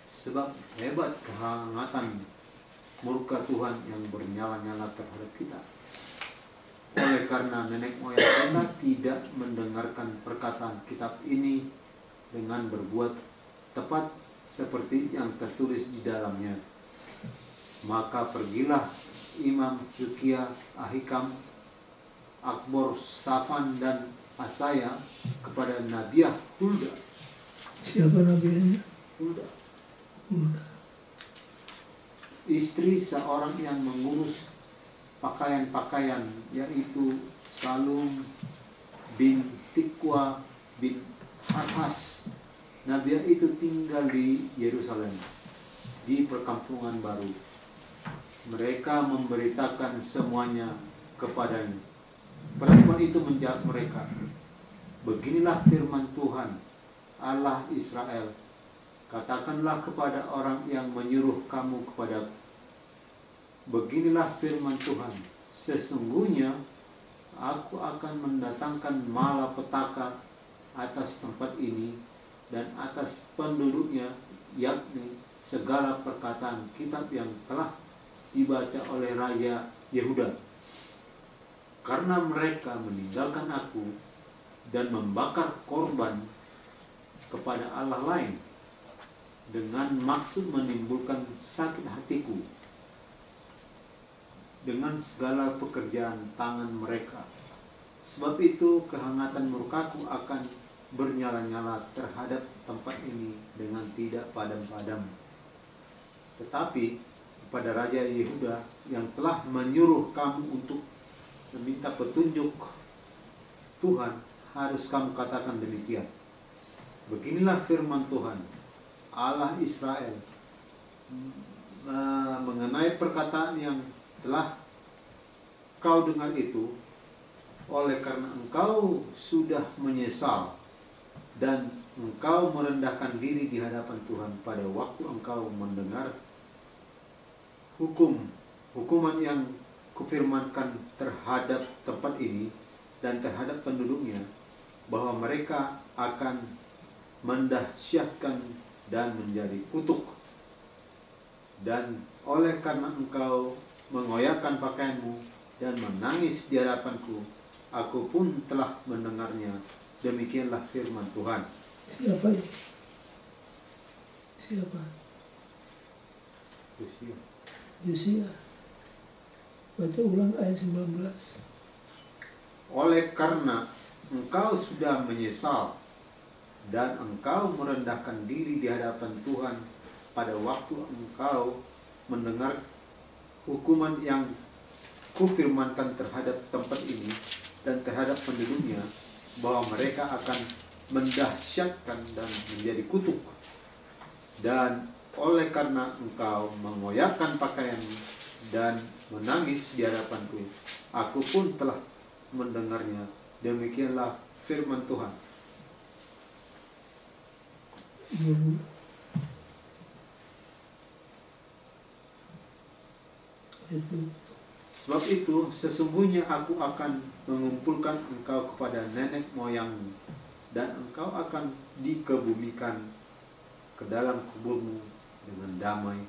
sebab hebat kehangatan murka Tuhan yang bernyala-nyala terhadap kita, oleh karena nenek moyang kita tidak mendengarkan perkataan kitab ini dengan berbuat tepat seperti yang tertulis di dalamnya. Maka pergilah Imam Hilkiah, Ahikam, Akbor, Safan, dan Asaya kepada Nabiah Hulda. Siapa nabinya? Hulda, Hulda. istri seorang yang mengurus pakaian-pakaian, yaitu Salum bin Tikwa bin Harhas. Nabiah itu tinggal di Yerusalem, di perkampungan baru. Mereka memberitakan semuanya kepadanya. Perempuan itu menjawab mereka, beginilah firman Tuhan, Allah Israel, katakanlah kepada orang yang menyuruh kamu kepadaku, beginilah firman Tuhan, sesungguhnya aku akan mendatangkan malapetaka atas tempat ini dan atas penduduknya, yakni segala perkataan kitab yang telah dibaca oleh Raja Yehuda. Karena mereka meninggalkan aku dan membakar korban kepada Allah lain dengan maksud menimbulkan sakit hatiku dengan segala pekerjaan tangan mereka. Sebab itu kehangatan murkaku akan bernyala-nyala terhadap tempat ini dengan tidak padam-padam. Tetapi kepada Raja Yehuda yang telah menyuruh kamu untuk meminta petunjuk Tuhan, harus kamu katakan demikian, beginilah firman Tuhan, Allah Israel, mengenai perkataan yang telah kau dengar itu, oleh karena engkau sudah menyesal dan engkau merendahkan diri di hadapan Tuhan pada waktu engkau mendengar hukuman yang kufirmankan terhadap tempat ini dan terhadap penduduknya, bahwa mereka akan mendahsyatkan dan menjadi kutuk. Dan oleh karena engkau mengoyakkan pakaianmu dan menangis di hadapanku, aku pun telah mendengarnya. Demikianlah firman Tuhan. Siapa ini? Siapa? Yosia. Baca ulang ayat 19. Oleh karena engkau sudah menyesal dan engkau merendahkan diri di hadapan Tuhan pada waktu engkau mendengar hukuman yang kufirmankan terhadap tempat ini dan terhadap penduduknya, bahwa mereka akan mendahsyatkan dan menjadi kutuk. Dan oleh karena engkau mengoyakkan pakaianmu dan menangis di hadapanku, aku pun telah mendengarnya. Demikianlah firman Tuhan. Sebab itu sesungguhnya aku akan mengumpulkan engkau kepada nenek moyangmu, dan engkau akan dikebumikan ke dalam kuburmu dengan damai,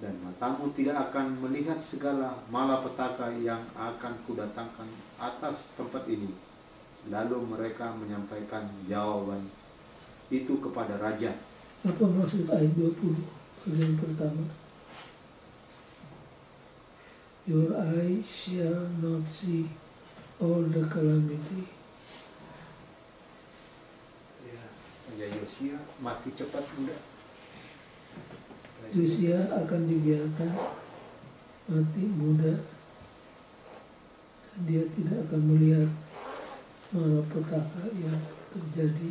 dan matamu tidak akan melihat segala malapetaka yang akan kudatangkan atas tempat ini. Lalu mereka menyampaikan jawaban itu kepada raja. Apa maksud ayat 20 bagian pertama? Your eyes shall not see all the calamity. Ya Yosia mati cepat enggak? Yosia akan dibiarkan mati muda, dan dia tidak akan melihat malapetaka yang terjadi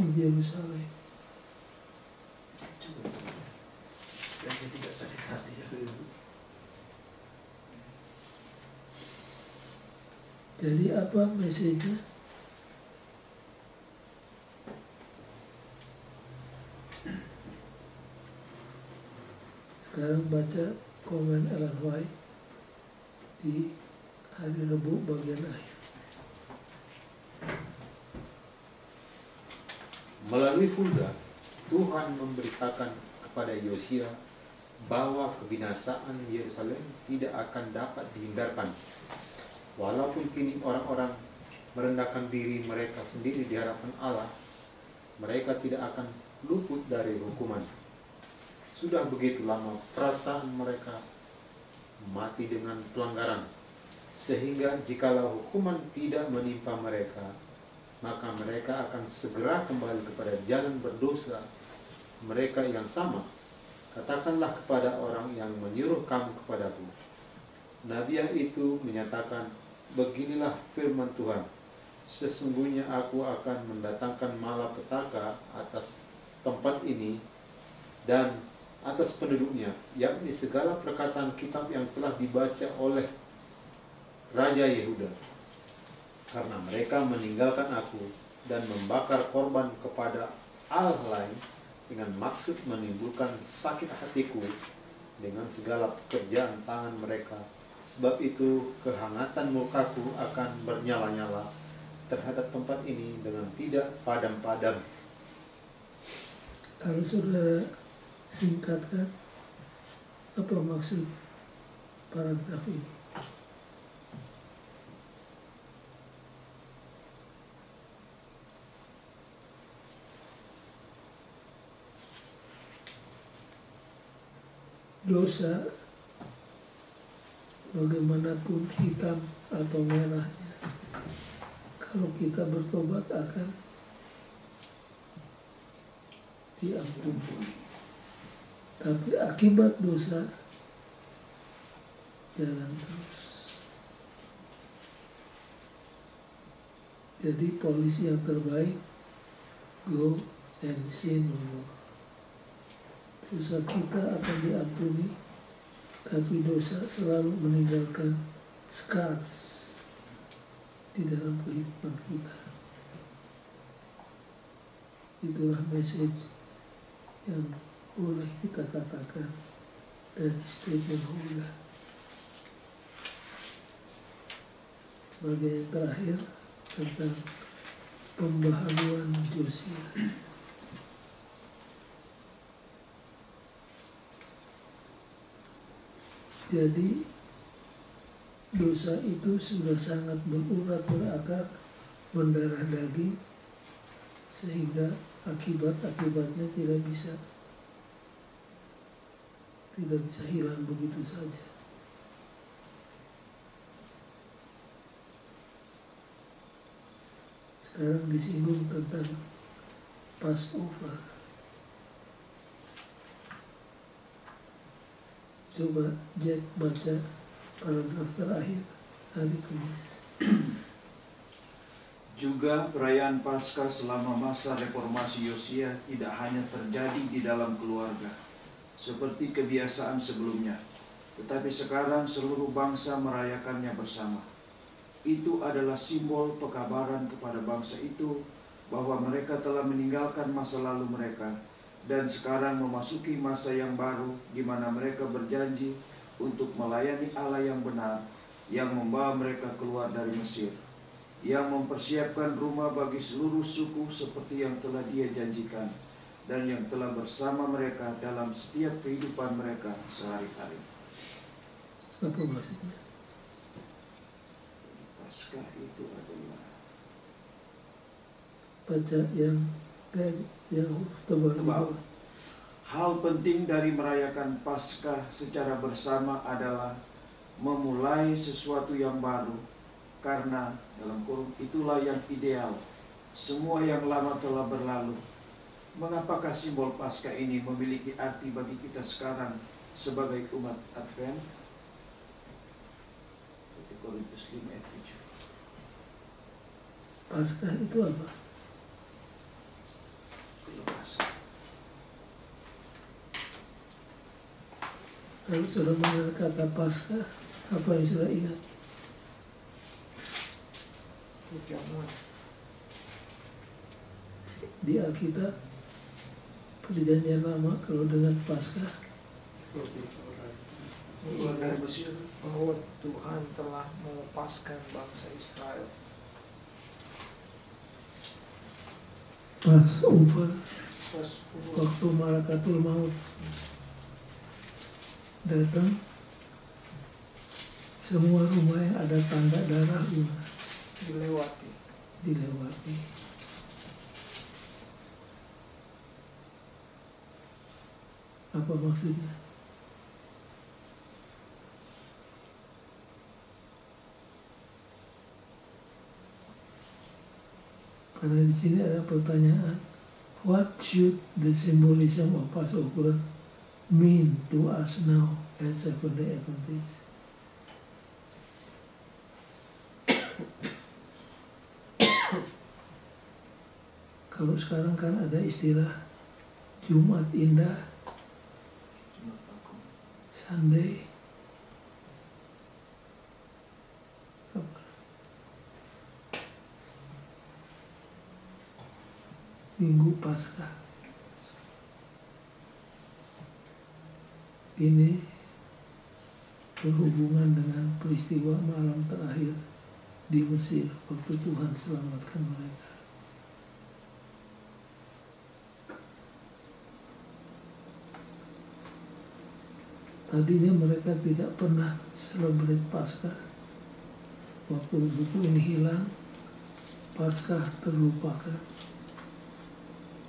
di Yerusalem. Dan dia tidak sakit hati ya. Jadi apa message-nya? Sekarang baca komen Ellen White di hari Rabu bagian akhir. Melalui Hulda, Tuhan memberitakan kepada Yosia bahwa kebinasaan Yerusalem tidak akan dapat dihindarkan. Walaupun kini orang-orang merendahkan diri mereka sendiri di hadapan Allah, mereka tidak akan luput dari hukuman. Sudah begitu lama perasaan mereka mati dengan pelanggaran, sehingga jikalau hukuman tidak menimpa mereka, maka mereka akan segera kembali kepada jalan berdosa mereka yang sama. Katakanlah kepada orang yang menyuruh kamu kepadaku. Nabiah itu menyatakan, beginilah firman Tuhan, sesungguhnya aku akan mendatangkan malapetaka atas tempat ini dan atas penduduknya, yakni segala perkataan kitab yang telah dibaca oleh Raja Yehuda. Karena mereka meninggalkan aku dan membakar korban kepada Allah lain dengan maksud menimbulkan sakit hatiku dengan segala pekerjaan tangan mereka. Sebab itu kehangatan murkaku akan bernyala-nyala terhadap tempat ini dengan tidak padam-padam. Kalau saudara singkatkan, apa maksud paragraf ini? Dosa, bagaimanapun hitam atau merahnya, kalau kita bertobat akan diampuni. Tapi akibat dosa jalan terus. Jadi polisi yang terbaik, go and sin no more. Dosa kita akan diampuni, tapi dosa selalu meninggalkan scars di dalam kehidupan kita. Itulah message yang boleh kita katakan dari statement Hulda. Sebagai yang terakhir tentang pembaharuan Yosia. Jadi dosa itu sudah sangat berurat berakar, mendarah daging, sehingga akibatnya tidak bisa hilang begitu saja. Sekarang disinggung tentang Passover. Coba Jack baca paragraf terakhir hari Kamis. Juga perayaan Paskah selama masa reformasi Yosia tidak hanya terjadi di dalam keluarga, seperti kebiasaan sebelumnya, tetapi sekarang seluruh bangsa merayakannya bersama. Itu adalah simbol pekabaran kepada bangsa itu bahwa mereka telah meninggalkan masa lalu mereka dan sekarang memasuki masa yang baru di mana mereka berjanji untuk melayani Allah yang benar yang membawa mereka keluar dari Mesir, yang mempersiapkan rumah bagi seluruh suku seperti yang telah Dia janjikan dan yang telah bersama mereka dalam setiap kehidupan mereka sehari-hari. Apa maksudnya? Paskah itu adalah Baca yang tebal. Hal penting dari merayakan Paskah secara bersama adalah memulai sesuatu yang baru, karena dalam kurung itulah yang ideal. Semua yang lama telah berlalu. Mengapakah simbol Paskah ini memiliki arti bagi kita sekarang sebagai umat Advent? 1 Korintus 5 ayat 7. Paskah itu apa? Paskah. Kalau sudah mendengar kata Paskah, apa yang sudah ingat? Perjamuan. Di Alkitab, Perjanjian Lama, kalau dengar Paskah, Keluar dari Mesir. Bahwa Tuhan telah melepaskan bangsa Israel. Passover, Paskah. waktu Malakatul Maut datang, semua rumah yang ada tanda darah Dilewati. dilewati. Apa maksudnya? Karena di sini ada pertanyaan, what should the symbolism of Passover mean to us now as Seventh-day Adventists? Kalau sekarang kan ada istilah Jumat Indah, Sunday, Minggu Paskah. Ini berhubungan dengan peristiwa malam terakhir di Mesir waktu Tuhan selamatkan mereka. Tadinya mereka tidak pernah celebrate Paskah. Waktu buku ini hilang, Paskah terlupakan.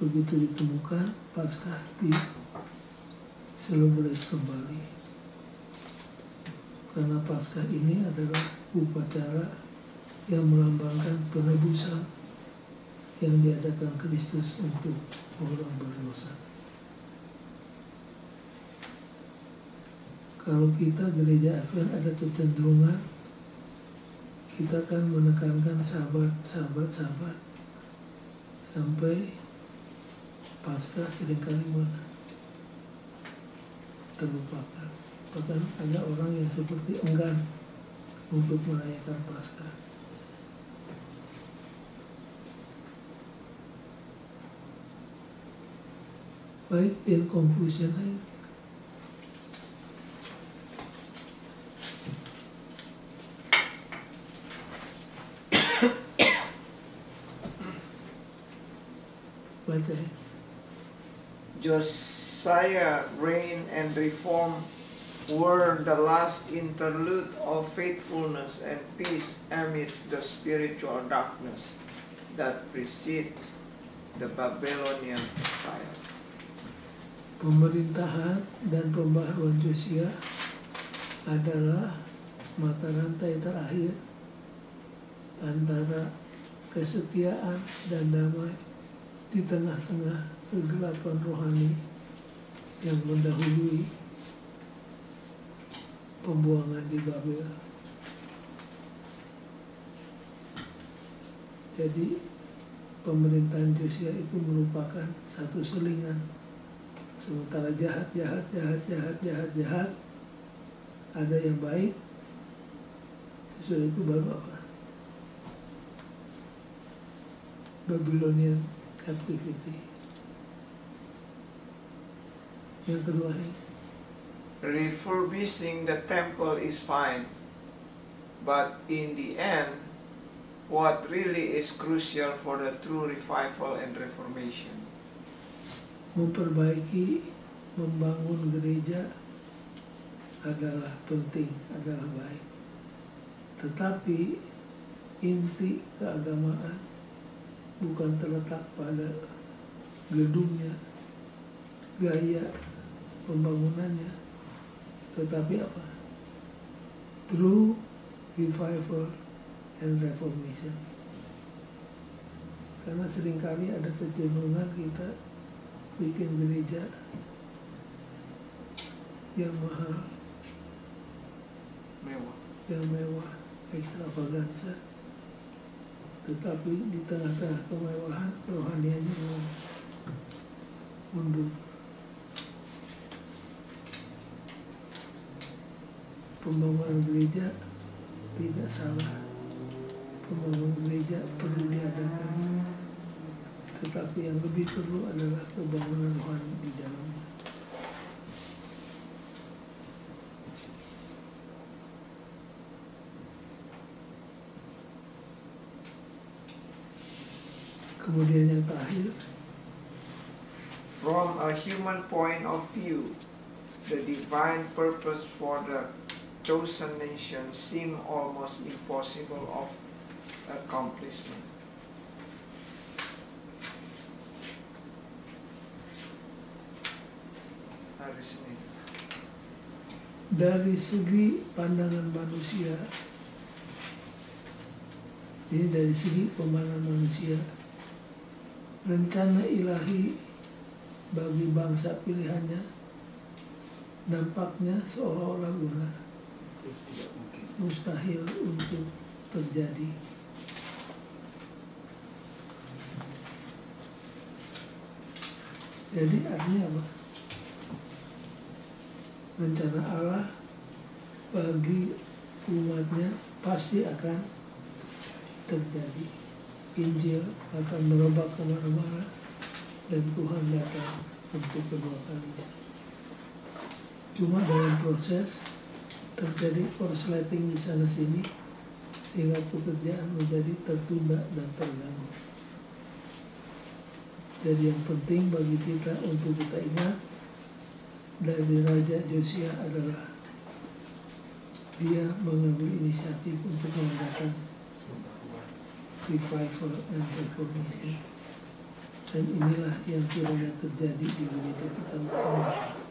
Begitu ditemukan, Paskah di-celebrate kembali. Karena Paskah ini adalah upacara yang melambangkan penebusan yang diadakan Kristus untuk orang berdosa. Kalau kita gereja Advent ada kecenderungan, kita kan menekankan sabat, sampai Paskah seringkali terlupakan. Bahkan ada orang yang seperti enggan untuk merayakan Paskah. Baik, in conclusion, baca. Josiah reign and reform were the last interlude of faithfulness and peace amid the spiritual darkness that precede the Babylonian exile. Pemerintahan dan pembaharuan Josiah adalah mata rantai terakhir antara kesetiaan dan damai di tengah-tengah kegelapan rohani yang mendahului pembuangan di Babel. Jadi pemerintahan Josiah itu merupakan satu selingan. Sementara jahat, ada yang baik. Sesudah itu baru apa? Babylonian captivity. Yang kedua, refurbishing the temple is fine, but in the end, what really is crucial for the true revival and reformation? memperbaiki, membangun gereja adalah penting, adalah baik. Tetapi inti keagamaan bukan terletak pada gedungnya, gaya pembangunannya, tetapi apa? True revival and reformation. Karena seringkali ada kecenderungan kita bikin gereja yang mahal, yang mewah, ekstravaganza, tetapi di tengah-tengah kemewahan kerohaniannya mundur. Pembangunan gereja tidak salah, pembangunan gereja perlu diadakan, tetapi yang lebih perlu adalah kebangunan rohani di dalamnya. Kemudian yang terakhir, from a human point of view, the divine purpose for the chosen nation seem almost impossible of accomplishment. dari segi pandangan manusia, ini dari segi pandangan manusia, rencana ilahi bagi bangsa pilihannya nampaknya seolah-olah guna, mustahil untuk terjadi. Jadi artinya apa? Rencana Allah bagi umatnya pasti akan terjadi. Injil akan merebak kemana-mana dan Tuhan datang untuk kedua kalinya. Cuma dalam proses terjadi korsleting di sana sini sehingga pekerjaan menjadi tertunda dan terganggu. Jadi yang penting bagi kita untuk kita ingat dari Raja Josia adalah dia mengambil inisiatif untuk mengadakan revival and reformation, dan inilah yang kiranya terjadi di gereja kita bersama.